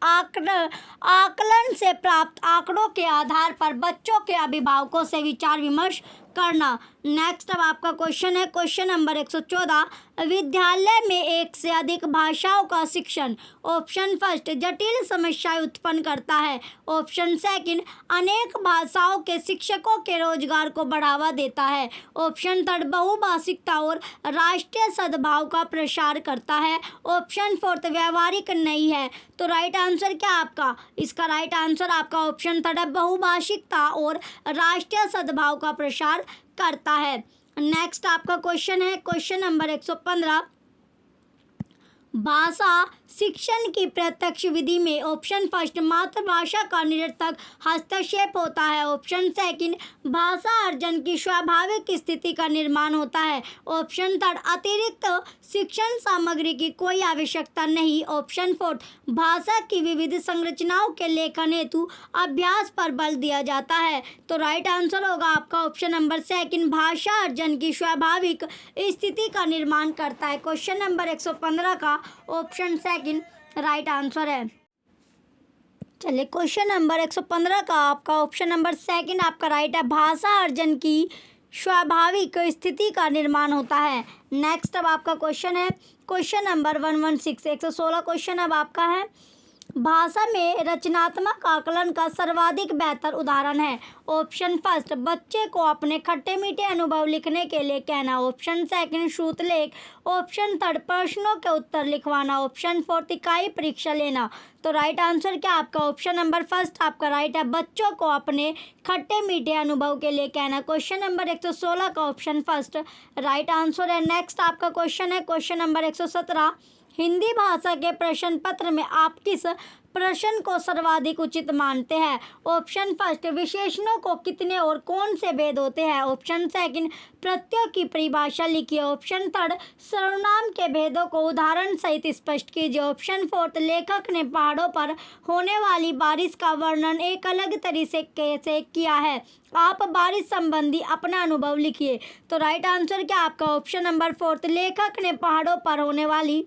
आकलन से प्राप्त आंकड़ों के आधार पर बच्चों के अभिभावकों से विचार विमर्श करना। नेक्स्ट अब आपका क्वेश्चन है क्वेश्चन नंबर 114, विद्यालय में एक से अधिक भाषाओं का शिक्षण। ऑप्शन फर्स्ट, जटिल समस्याएं उत्पन्न करता है। ऑप्शन सेकंड, अनेक भाषाओं के शिक्षकों के रोजगार को बढ़ावा देता है। ऑप्शन थर्ड, बहुभाषिकता और राष्ट्रीय सद्भाव का प्रसार करता है। ऑप्शन फोर्थ, व्यवहारिक नहीं है। तो राइट आंसर क्या आपका? इसका राइट आंसर आपका ऑप्शन थर्ड है, बहुभाषिकता और राष्ट्रीय सद्भाव का प्रसार करता है। नेक्स्ट आपका क्वेश्चन है क्वेश्चन नंबर 115, भाषा शिक्षण की प्रत्यक्ष विधि में। ऑप्शन फर्स्ट, मातृभाषा का निरर्थक हस्तक्षेप होता है। ऑप्शन सेकंड, भाषा अर्जन की स्वाभाविक स्थिति का निर्माण होता है। ऑप्शन थर्ड, अतिरिक्त शिक्षण सामग्री की कोई आवश्यकता नहीं। ऑप्शन फोर्थ, भाषा की विविध संरचनाओं के लेखन हेतु अभ्यास पर बल दिया जाता है। तो राइट आंसर होगा आपका ऑप्शन नंबर सेकंड, भाषा अर्जन की स्वाभाविक स्थिति का निर्माण करता है। क्वेश्चन नंबर 115 का ऑप्शन सेकंड राइट आंसर है। चलिए क्वेश्चन नंबर 115 का आपका ऑप्शन नंबर सेकंड आपका राइट है, भाषा अर्जन की स्वाभाविक स्थिति का निर्माण होता है। नेक्स्ट अब आपका क्वेश्चन है क्वेश्चन नंबर 116, 116 क्वेश्चन अब आपका है, भाषा में रचनात्मक आकलन का सर्वाधिक बेहतर उदाहरण है। ऑप्शन फर्स्ट, बच्चे को अपने खट्टे मीठे अनुभव लिखने के लिए कहना। ऑप्शन सेकंड, श्रुतलेख। ऑप्शन थर्ड, प्रश्नों के उत्तर लिखवाना। ऑप्शन फोर्थ, इकाई परीक्षा लेना। तो राइट आंसर क्या आपका? ऑप्शन नंबर फर्स्ट आपका राइट है, बच्चों को अपने खट्टे मीठे अनुभव के लिए कहना। क्वेश्चन नंबर 116 का ऑप्शन फर्स्ट राइट आंसर है। नेक्स्ट आपका क्वेश्चन है क्वेश्चन नंबर 117, हिंदी भाषा के प्रश्न पत्र में आप किस प्रश्न को सर्वाधिक उचित मानते हैं? ऑप्शन फर्स्ट, विशेषणों को कितने और कौन से भेद होते हैं। ऑप्शन सेकंड, प्रत्ययों की परिभाषा लिखिए। ऑप्शन थर्ड, सर्वनाम के भेदों को उदाहरण सहित स्पष्ट कीजिए। ऑप्शन फोर्थ, लेखक ने पहाड़ों पर होने वाली बारिश का वर्णन एक अलग तरीके से किया है। आप बारिश संबंधी अपना अनुभव लिखिए। तो राइट आंसर क्या आपका? ऑप्शन नंबर फोर्थ, लेखक ने पहाड़ों पर होने वाली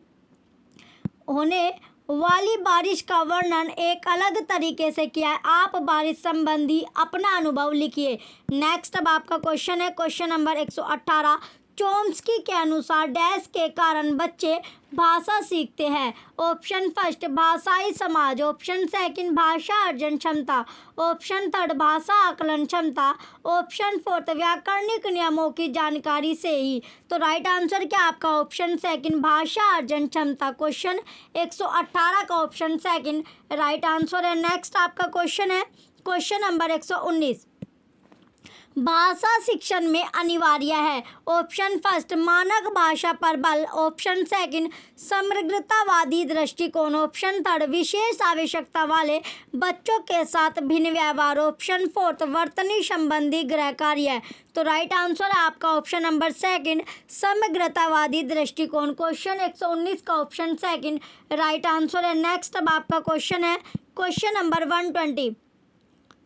बारिश का वर्णन एक अलग तरीके से किया है। आप बारिश संबंधी अपना अनुभव लिखिए। नेक्स्ट अब आपका क्वेश्चन है क्वेश्चन नंबर 118, चॉम्स्की के अनुसार डैश के कारण बच्चे भाषा सीखते हैं। ऑप्शन फर्स्ट, भाषाई समाज। ऑप्शन सेकंड, भाषा अर्जन क्षमता। ऑप्शन थर्ड, भाषा आकलन क्षमता। ऑप्शन फोर्थ, व्याकरणिक नियमों की जानकारी से ही। तो राइट आंसर क्या आपका? ऑप्शन सेकंड, भाषा अर्जन क्षमता। क्वेश्चन 118 का ऑप्शन सेकंड राइट आंसर है। नेक्स्ट आपका क्वेश्चन है क्वेश्चन नंबर 119, भाषा शिक्षण में अनिवार्य है। ऑप्शन फर्स्ट, मानक भाषा पर बल। ऑप्शन सेकंड, समग्रतावादी दृष्टिकोण। ऑप्शन थर्ड, विशेष आवश्यकता वाले बच्चों के साथ भिन्न व्यवहार। ऑप्शन फोर्थ, वर्तनी संबंधी गृह कार्य। तो राइट आंसर है आपका ऑप्शन नंबर सेकंड, समग्रतावादी दृष्टिकोण। क्वेश्चन 119 का ऑप्शन सेकंड राइट आंसर है। नेक्स्ट अब आपका क्वेश्चन है क्वेश्चन नंबर 120,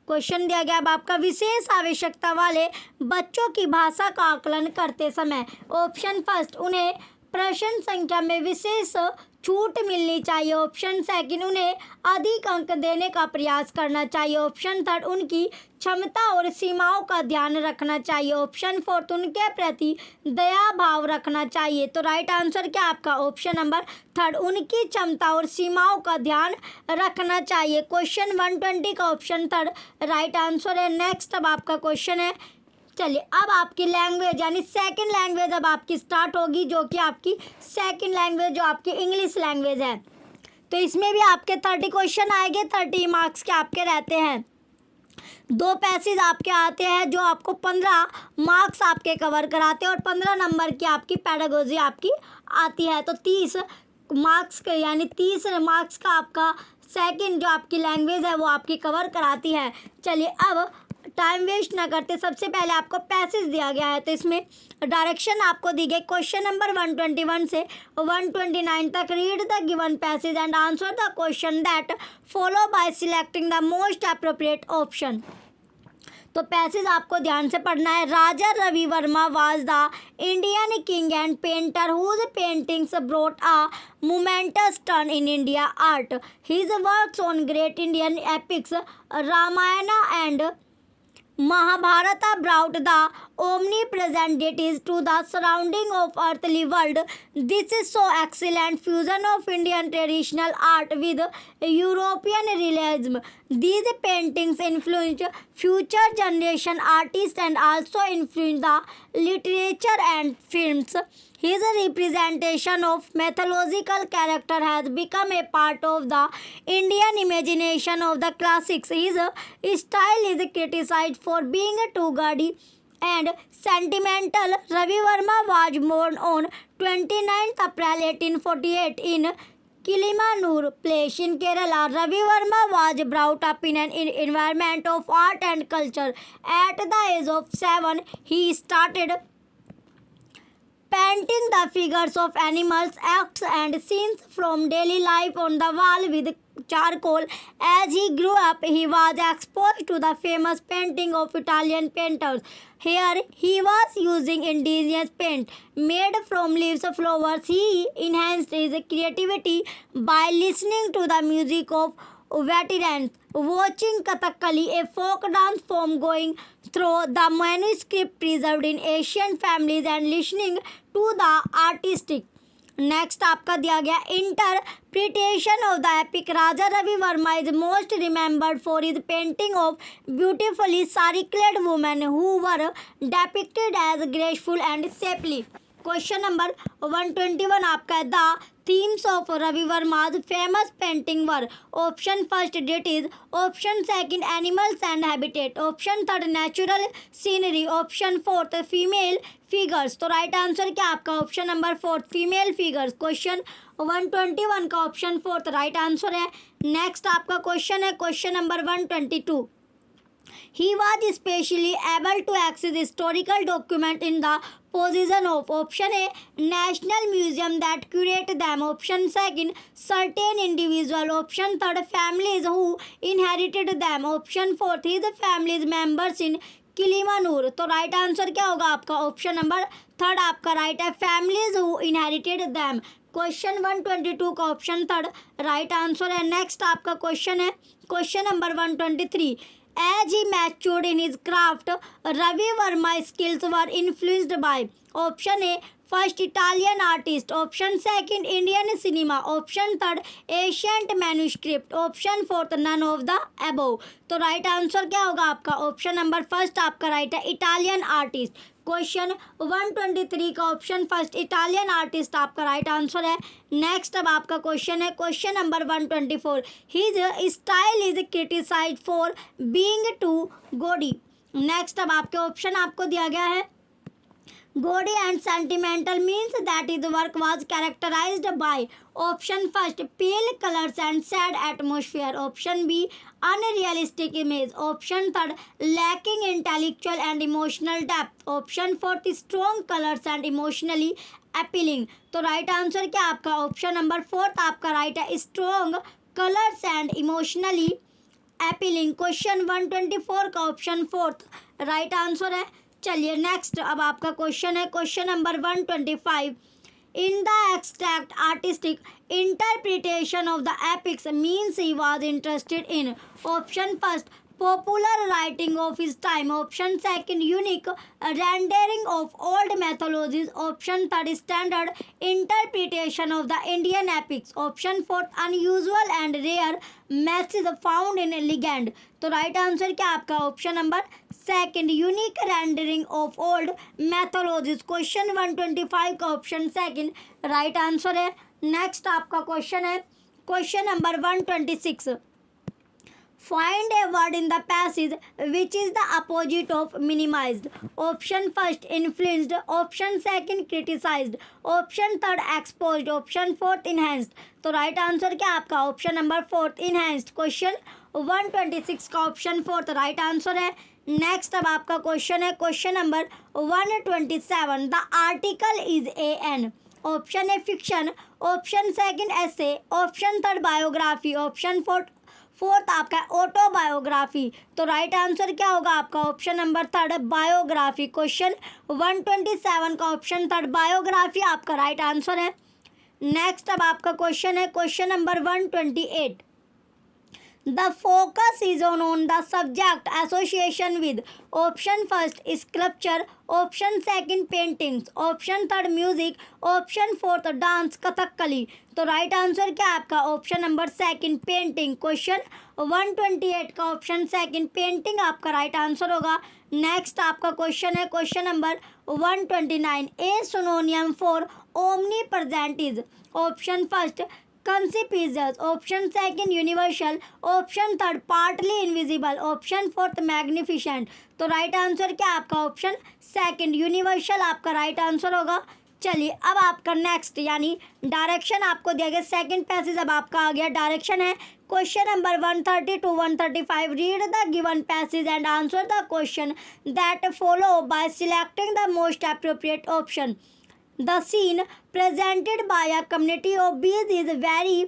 क्वेश्चन दिया गया अब आपका, विशेष आवश्यकता वाले बच्चों की भाषा का आकलन करते समय। ऑप्शन फर्स्ट, उन्हें प्रश्न संख्या में विशेष छूट मिलनी चाहिए। ऑप्शन सेकंड, उन्हें अधिक अंक देने का प्रयास करना चाहिए। ऑप्शन थर्ड, उनकी क्षमता और सीमाओं का ध्यान रखना चाहिए। ऑप्शन फोर्थ, उनके प्रति दया भाव रखना चाहिए। तो राइट आंसर क्या आपका? ऑप्शन नंबर थर्ड, उनकी क्षमता और सीमाओं का ध्यान रखना चाहिए। क्वेश्चन 120 का ऑप्शन थर्ड राइट आंसर है। नेक्स्ट अब आपका क्वेश्चन है, चलिए अब आपकी लैंग्वेज यानी सेकंड लैंग्वेज अब आपकी स्टार्ट होगी, जो कि आपकी सेकंड लैंग्वेज जो आपकी इंग्लिश लैंग्वेज है। तो इसमें भी आपके 30 क्वेश्चन आएंगे, 30 मार्क्स के आपके रहते हैं। 2 पैसेज आपके आते हैं जो आपको 15 मार्क्स आपके कवर कराते हैं और 15 नंबर की आपकी पेडागोजी आपकी आती है। तो 30 मार्क्स के यानी 30 मार्क्स का आपका सेकंड जो आपकी लैंग्वेज है वो आपकी कवर कराती है। चलिए अब टाइम वेस्ट ना करते, सबसे पहले आपको पैसेज दिया गया है, तो इसमें डायरेक्शन आपको दी गई क्वेश्चन नंबर 121 से 129 तक। Read the given passage and answer the question that follow by selecting the most appropriate option. तो पैसेज आपको ध्यान से पढ़ना है। Raja Ravi Varma was the Indian king and painter whose paintings brought a momentous turn in India art. His works on great Indian epics Ramayana and Mahabharata brought the omnipresent it is to the surrounding of earthly world. This is so excellent fusion of Indian traditional art with European realism. These paintings influenced future generation artists and also influenced the literature and films. His representation of mythological character has become a part of the Indian imagination of the classics. His style is criticized for being too gaudy and sentimental. Ravi Verma was born on 29th April 1848 in Kilimanur place in Kerala. Ravi Verma was brought up in an environment of art and culture. At the age of 7, he started painting the figures of animals, acts and scenes from daily life on the wall with charcoal. As he grew up, he was exposed to the famous painting of Italian painters. Here he was using indigenous paint made from leaves of flowers. He enhanced his creativity by listening to the music of veterans, watching Kathakali, a folk dance form, going through the manuscript preserved in ancient families and listening to the artistic. Next आपका दिया गया interpretation of the epic. Raja Ravi Varma is most remembered for his painting of beautifully sari clad women who were depicted as graceful and safely. Question number 121 आपका है. The themes of Ravi Verma's famous painting were option first deities, option second animals and habitat, option third natural scenery, option fourth female figures. तो राइट आंसर क्या आपका option number 4 female figures. Question 121 का ऑप्शन 4 राइट आंसर है. नेक्स्ट आपका क्वेश्चन है question number 122. He was especially able to access historical document in the possession of option A National Museum that curate them, option second certain individual, option third families who inherited them, option fourth his family's members in किलीमानूर. तो राइट आंसर क्या होगा आपका ऑप्शन नंबर 3 आपका राइट है families who inherited them. Question 122 का ऑप्शन 3 राइट आंसर है. नेक्स्ट आपका क्वेश्चन है question number 123. As he matured in his craft, Ravi Verma's skills were influenced by option A first Italian artist, option second Indian cinema, option third ancient manuscript, option fourth none of the above. तो राइट आंसर क्या होगा आपका ऑप्शन नंबर फर्स्ट आपका राइट है इटालियन आर्टिस्ट. क्वेश्चन 123 का ऑप्शन फर्स्ट इटालियन आर्टिस्ट आपका राइट आंसर है. नेक्स्ट अब आपका क्वेश्चन है question number 124. His style is criticised for being too gaudy. Next अब आपके ऑप्शन आपको दिया गया है gaudy and sentimental means that his work was characterized by option first pale colors and sad atmosphere, option B unrealistic image, option third lacking intellectual and emotional depth, option fourth strong colors and emotionally appealing. तो राइट आंसर क्या आपका ऑप्शन नंबर 4 आपका राइट है strong colours and emotionally appealing. Question 124 का ऑप्शन 4 राइट आंसर है. चलिए नेक्स्ट अब आपका क्वेश्चन है question number 125. In the extract artistic interpretation of the epics means he was interested in option first popular writing of his time, option second unique rendering of old mythologies, option third standard interpretation of the Indian epics, option fourth unusual and rare messages found in legend. तो राइट आंसर क्या आपका option number second unique rendering of old mythologies. Question 125 का ऑप्शन सेकंड राइट आंसर है. नेक्स्ट आपका क्वेश्चन है question number 126. Find a word in the passage which is the opposite of minimized. Option first influenced, option second criticized, option third exposed, option fourth enhanced. तो राइट आंसर क्या आपका ऑप्शन नंबर 4 enhanced. क्वेश्चन 126 का ऑप्शन 4 राइट आंसर है. नेक्स्ट अब आपका क्वेश्चन है question number 127. The article is an. Option A fiction, option second essay, option third biography, option fourth आपका ऑटोबायोग्राफी. तो राइट आंसर क्या होगा आपका ऑप्शन नंबर 3 बायोग्राफी. क्वेश्चन 127 का ऑप्शन 3 बायोग्राफी आपका राइट आंसर है. नेक्स्ट अब आपका क्वेश्चन है question number 128. The focus is on the subject association with option first sculpture, option second paintings, option third music, option fourth dance Kathakali. तो राइट आंसर क्या है आपका option number second painting. Question 128 का ऑप्शन सेकंड पेंटिंग आपका राइट आंसर होगा। नेक्स्ट आपका क्वेश्चन है question number 129। A सिनोनियम for omni present is option first conspicuous, option second universal, option third partly invisible, option fourth magnificent। तो राइट आंसर क्या आपका ऑप्शन सेकंड यूनिवर्सल आपका राइट आंसर होगा। चलिए अब आपका नेक्स्ट यानी डायरेक्शन आपको दिया गया सेकंड पैसेज। अब आपका आ गया डायरेक्शन है question number 130 to 135। Read the given passage and answer the question that follow by selecting the most appropriate option. The scene presented by a community of bees is very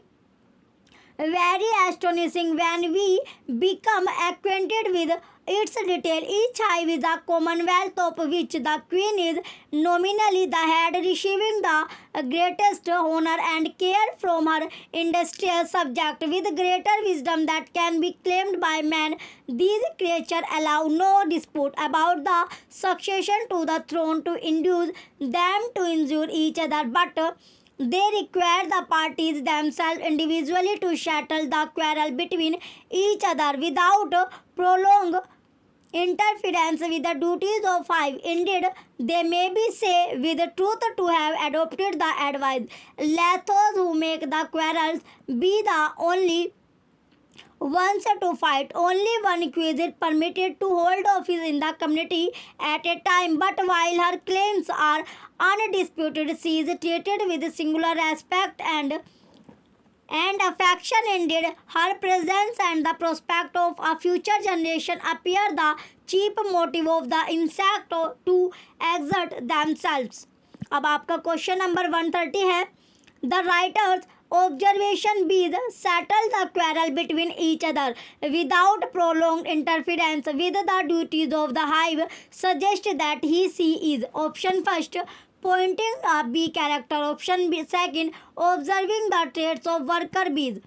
astonishing when we become acquainted with its detail. Each hive is a commonwealth of which the queen is nominally the head, receiving the greatest honor and care from her industrious subject with greater wisdom that can be claimed by man. These creatures allow no dispute about the succession to the throne to induce them to injure each other, but they require the parties themselves individually to settle the quarrel between each other without prolonged interference with the duties of hive. Indeed, they may be say with truth to have adopted the advice. Let those who make the quarrels be the only ones to fight. Only one queen is permitted to hold office in the community at a time, but while her claims are undisputed, she is treated with singular respect and affection. Indeed, her presence and the prospect of a future generation appear the chief motive of the insect to exert themselves। अब आपका क्वेश्चन नंबर 130 है। The writers observation bees settle the quarrel between each other without prolonged interference with the duties of the hive. Suggest that she is option first pointing a bee character, option second observing the traits of worker bees,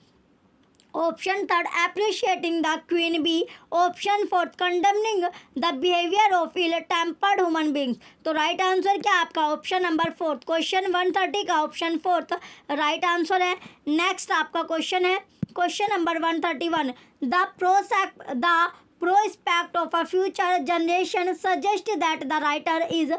option third appreciating the queen bee, option fourth condemning the behavior of ill-tempered human beings। तो राइट आंसर क्या आपका ऑप्शन नंबर फोर्थ। क्वेश्चन 130 का ऑप्शन फोर्थ राइट आंसर है। नेक्स्ट आपका क्वेश्चन है question number 131। The prospect of a future generation suggests that the writer is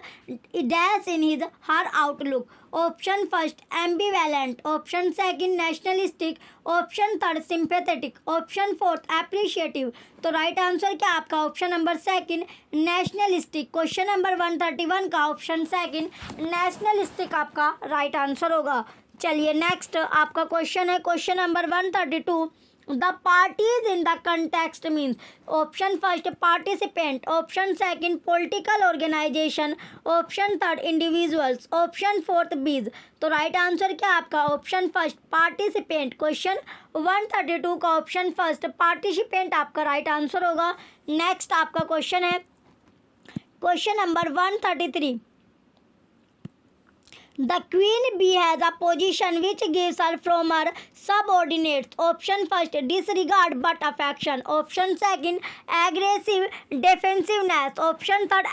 dash in his her outlook। Option first ambivalent, option second nationalistic, option third sympathetic, option fourth appreciative। तो राइट आंसर क्या आपका option number second nationalistic। Question number 131 का ऑप्शन सेकंड nationalistic आपका राइट आंसर होगा। चलिए नेक्स्ट आपका क्वेश्चन है question number 132। The parties in the context means option first participant, option second political organization, option third individuals, option fourth bees। तो राइट आंसर क्या आपका ऑप्शन फर्स्ट पार्टिसिपेंट। क्वेश्चन 132 का ऑप्शन फर्स्ट पार्टिसिपेंट आपका राइट आंसर होगा। नेक्स्ट आपका क्वेश्चन है question number 133। The queen bee has a position which gives her from her subordinates, option first disregard but affection, option second aggressive defensiveness, option third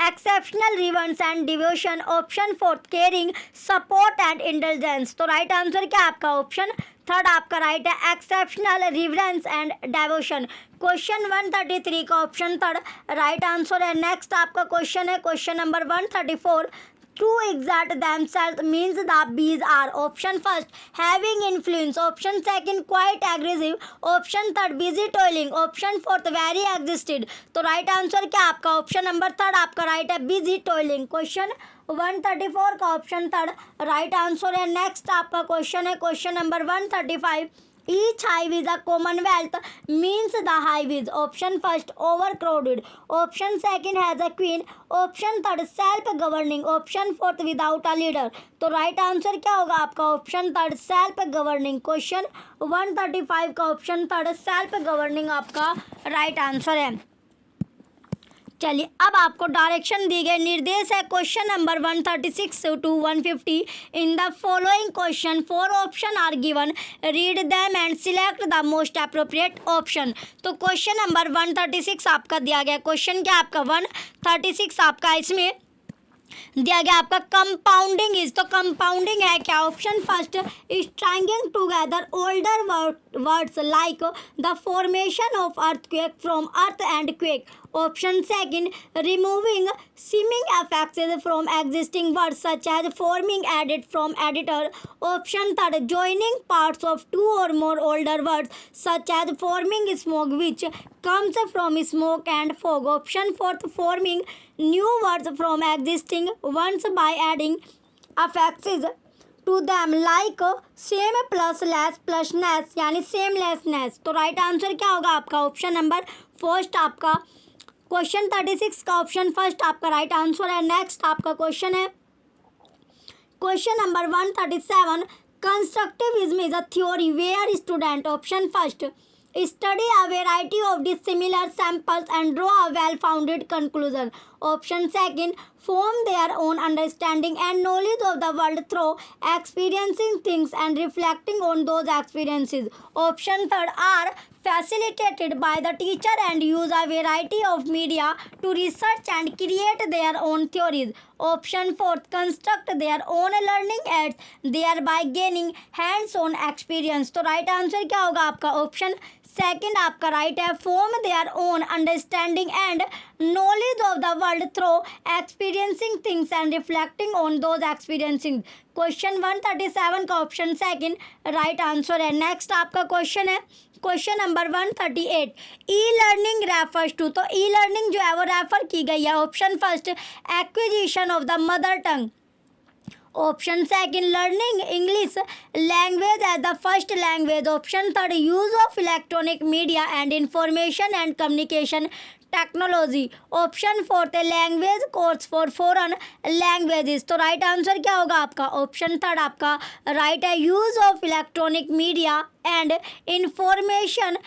exceptional reverence and devotion, option fourth caring support and indulgence। तो राइट आंसर क्या आपका ऑप्शन थर्ड आपका राइट है एक्सेप्शनल रिवरेंस एंड डेवोशन। क्वेश्चन 133 का ऑप्शन थर्ड राइट आंसर है। नेक्स्ट आपका क्वेश्चन है question number 134। To exert themselves means the bees are option first having influence, option second quite aggressive, option third busy toiling, option fourth very existed। तो राइट आंसर क्या आपका ऑप्शन नंबर थर्ड आपका राइट है busy toiling। क्वेश्चन 134 का ऑप्शन थर्ड राइट आंसर है। नेक्स्ट आपका क्वेश्चन है question number 135। Each hive is a commonwealth means the hive is option first overcrowded, option second has a queen, option third self governing, option fourth without a leader। तो राइट आंसर क्या होगा आपका option third self governing. Question 135 का ऑप्शन थर्ड सेल्फ गवर्निंग आपका राइट आंसर है। चलिए अब आपको डायरेक्शन दी गई निर्देश है question number 136 to 150 in the following question 4 option are given read them and select the most appropriate option. तो क्वेश्चन नंबर 136 आपका दिया गया, क्वेश्चन क्या आपका 136 आपका इसमें दिया गया आपका कंपाउंडिंग इज, तो कंपाउंडिंग है क्या? Option first stringing together older words like the formation of earthquake from earth and quake. Option second removing seeming affixes from existing words such as forming added from editor। Option third joining parts of two or more older words such as forming smoke which comes from smoke and fog। Option fourth forming new words from existing ones by adding affixes to them like same plus less plus ness यानी सेमलेसनेस। तो राइट आंसर क्या होगा आपका? ऑप्शन नंबर फर्स्ट आपका क्वेश्चन 36 का ऑप्शन फर्स्ट आपका राइट आंसर है। नेक्स्ट आपका क्वेश्चन है question number 137 constructivism is a theory where student option first study a variety of dissimilar samples and draw a well-founded conclusion। option second form their own understanding and knowledge of the world through experiencing things and reflecting on those experiences। option third are facilitated by the teacher and use a variety of media to research and create their own theories। option fourth construct their own learning aids thereby gaining hands-on experience। तो राइट आंसर क्या होगा आपका? ऑप्शन सेकंड आपका राइट है form their own understanding and knowledge of the world through experiencing things and reflecting on those experiencing. Question 137 का ऑप्शन सेकंड राइट आंसर है। नेक्स्ट आपका क्वेश्चन है question number 138 e learning refers to, तो ई लर्निंग जो है वो रेफर की गई है option first acquisition of the mother tongue. Option second learning English language as the first language. Option third use of electronic media and information and communication technology. Option fourth language course for foreign languages. तो राइट आंसर क्या होगा आपका? ऑप्शन थर्ड आपका राइट है use of electronic media and information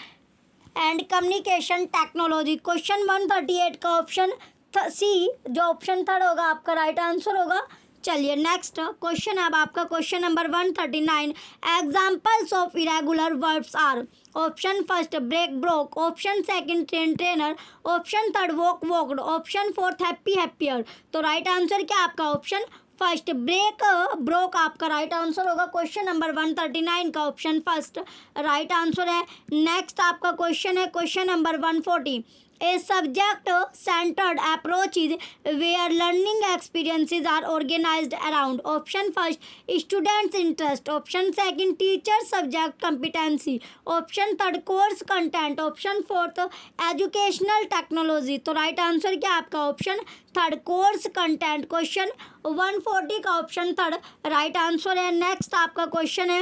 and communication technology. Question 138 का ऑप्शन सी जो ऑप्शन थर्ड होगा आपका राइट आंसर होगा। चलिए नेक्स्ट क्वेश्चन अब आपका question number 139 examples of irregular verbs are. Option first break broke. Option second train trainer. Option third walk walked. Option fourth happy happier. तो राइट आंसर क्या आपका? ऑप्शन फर्स्ट ब्रेक ब्रोक आपका राइट आंसर होगा। क्वेश्चन नंबर 139 का ऑप्शन फर्स्ट राइट आंसर है। नेक्स्ट आपका क्वेश्चन है question number 140 A subject centered approach is where learning experiences are organized around। option first students interest। option second teacher subject competency। option third course content। option fourth educational technology। तो राइट आंसर क्या आपका? Option third course content. Question 140 का ऑप्शन थर्ड राइट आंसर है। नेक्स्ट आपका क्वेश्चन है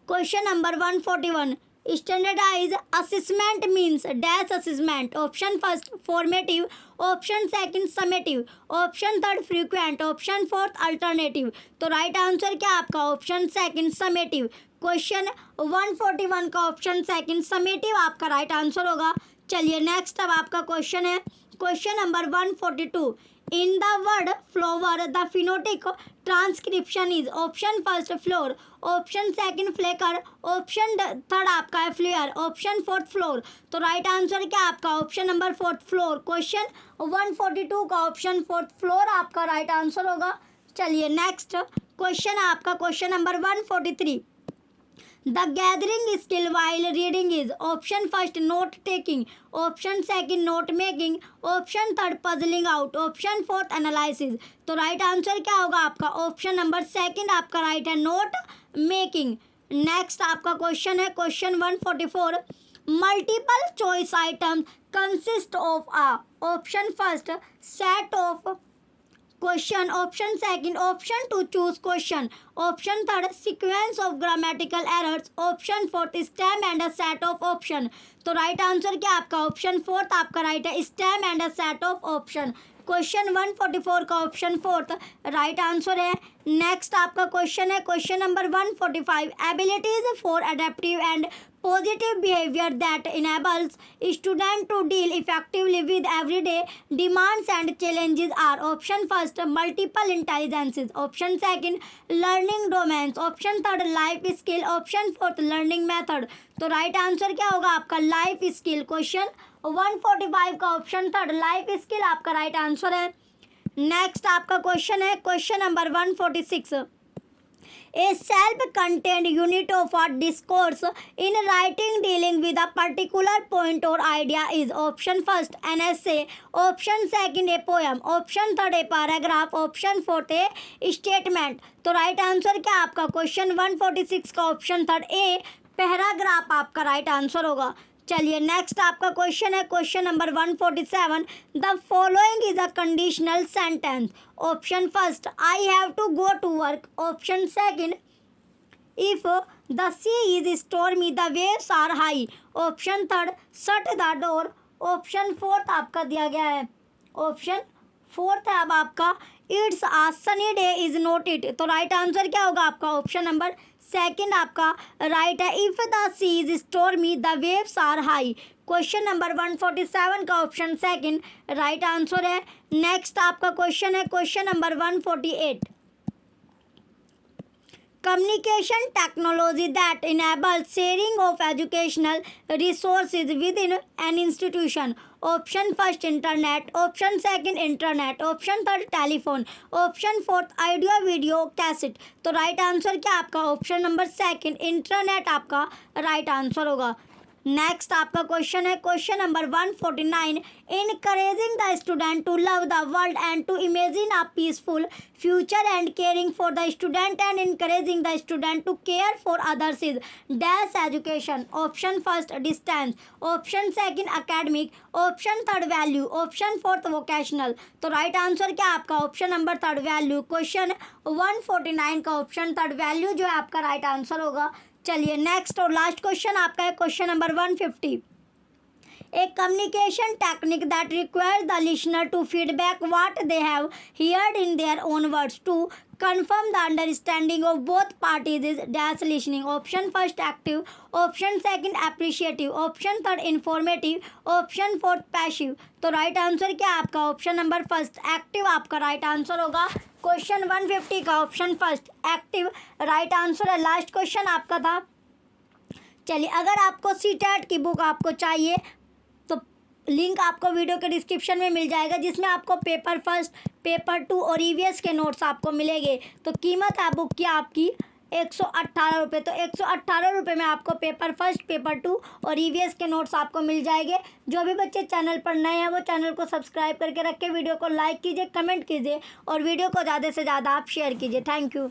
question number 141 standardize assessment means dash assessment. Option first formative. Option second summative. Option third frequent. Option fourth alternative. तो राइट आंसर क्या आपका? Option second summative. क्वेश्चन 141 का ऑप्शन सेकंड समेटिव आपका राइट आंसर होगा। चलिए नेक्स्ट अब आपका क्वेश्चन है question number 142 in the word flower the phonetic transcription is. Option first floor. Option second फ्लेकर। ऑप्शन थर्ड आपका है फ्लेयर। Option fourth floor. तो राइट आंसर क्या आपका? Option number fourth floor. Question 142 का ऑप्शन फोर्थ फ्लोर आपका राइट आंसर होगा। चलिए नेक्स्ट क्वेश्चन है आपका question number 143 the gathering skill while reading is. Option first note taking. Option second note making. Option third puzzling out. Option fourth analysis. तो राइट आंसर क्या होगा आपका? ऑप्शन नंबर सेकंड आपका राइट है नोट मेकिंग। नेक्स्ट आपका क्वेश्चन है question 144 multiple choice item consist of uh. Option first set of question. Option second option to choose question. Option third sequence of grammatical errors. Option fourth stem and a set of option. तो राइट आंसर क्या आपका? ऑप्शन फोर्थ आपका राइट है stem and a set of option. Question 144 का ऑप्शन फोर्थ राइट आंसर है। नेक्स्ट आपका क्वेश्चन है question number 145 abilities for adaptive and positive behavior that enables student to deal effectively with everyday demands and challenges are option first multiple intelligences, option second learning domains, option third life skill, option fourth learning method। तो राइट आंसर क्या होगा आपका लाइफ स्किल। क्वेश्चन 145 का ऑप्शन थर्ड लाइफ स्किल आपका राइट आंसर है। नेक्स्ट आपका क्वेश्चन है question number 146। A self-contained unit of a discourse in writing dealing with a particular point or idea is option first an essay, option second a poem, option third a paragraph, option fourth a statement। तो राइट आंसर क्या आपका क्वेश्चन 146 का ऑप्शन थर्ड ए पैराग्राफ आपका राइट आंसर होगा। चलिए नेक्स्ट आपका क्वेश्चन है question number 147। The following is a conditional sentence. Option first I have to go to work, option second if the sea is stormy the waves are high, option third shut the door, option fourth आपका दिया गया है ऑप्शन फोर्थ है अब आपका it's uh Sunny day is not it. तो राइट आंसर क्या होगा आपका ऑप्शन नंबर सेकंड आपका राइट है if the sea is stormy the waves are high. Question number 147 का ऑप्शन सेकंड राइट आंसर है। नेक्स्ट आपका क्वेश्चन है question number 148। Communication technology that enables sharing of educational resources within an institution। Option first internet, option second internet, option third telephone, option fourth audio video cassette. तो राइट आंसर क्या आपका ऑप्शन नंबर सेकंड इंटरनेट आपका राइट आंसर होगा। नेक्स्ट आपका क्वेश्चन है question number 149। Encouraging the student to love the world and to imagine a peaceful future and caring for the student and encouraging the student to care for others is dash education. Option first distance, option second academic, option third value, option fourth vocational. तो राइट आंसर क्या आपका option number third value. Question 149 का ऑप्शन थर्ड वैल्यू जो है आपका राइट आंसर होगा। चलिए नेक्स्ट और लास्ट क्वेश्चन आपका है question number 150। A communication technique that requires the listener to feedback what they have heard in their own words to confirm the understanding of both parties is dash listening। Option first active, option second appreciative, option third informative, option fourth passive. तो राइट आंसर क्या आपका ऑप्शन नंबर फर्स्ट एक्टिव आपका राइट आंसर होगा। क्वेश्चन 150 का option first active right answer है। लास्ट क्वेश्चन आपका था। चलिए अगर आपको सीटेट की बुक आपको चाहिए तो लिंक आपको वीडियो के डिस्क्रिप्शन में मिल जाएगा, जिसमें आपको पेपर फर्स्ट, पेपर 2 और ईवीएस के नोट्स आपको मिलेंगे। तो कीमत है बुक की आपकी 118 रुपये। तो 118 रुपये में आपको पेपर फर्स्ट, पेपर 2 और ईवीएस के नोट्स आपको मिल जाएंगे। जो भी बच्चे चैनल पर नए हैं वो चैनल को सब्सक्राइब करके रखें, वीडियो को लाइक कीजिए, कमेंट कीजिए और वीडियो को ज़्यादा से ज़्यादा आप शेयर कीजिए। Thank you.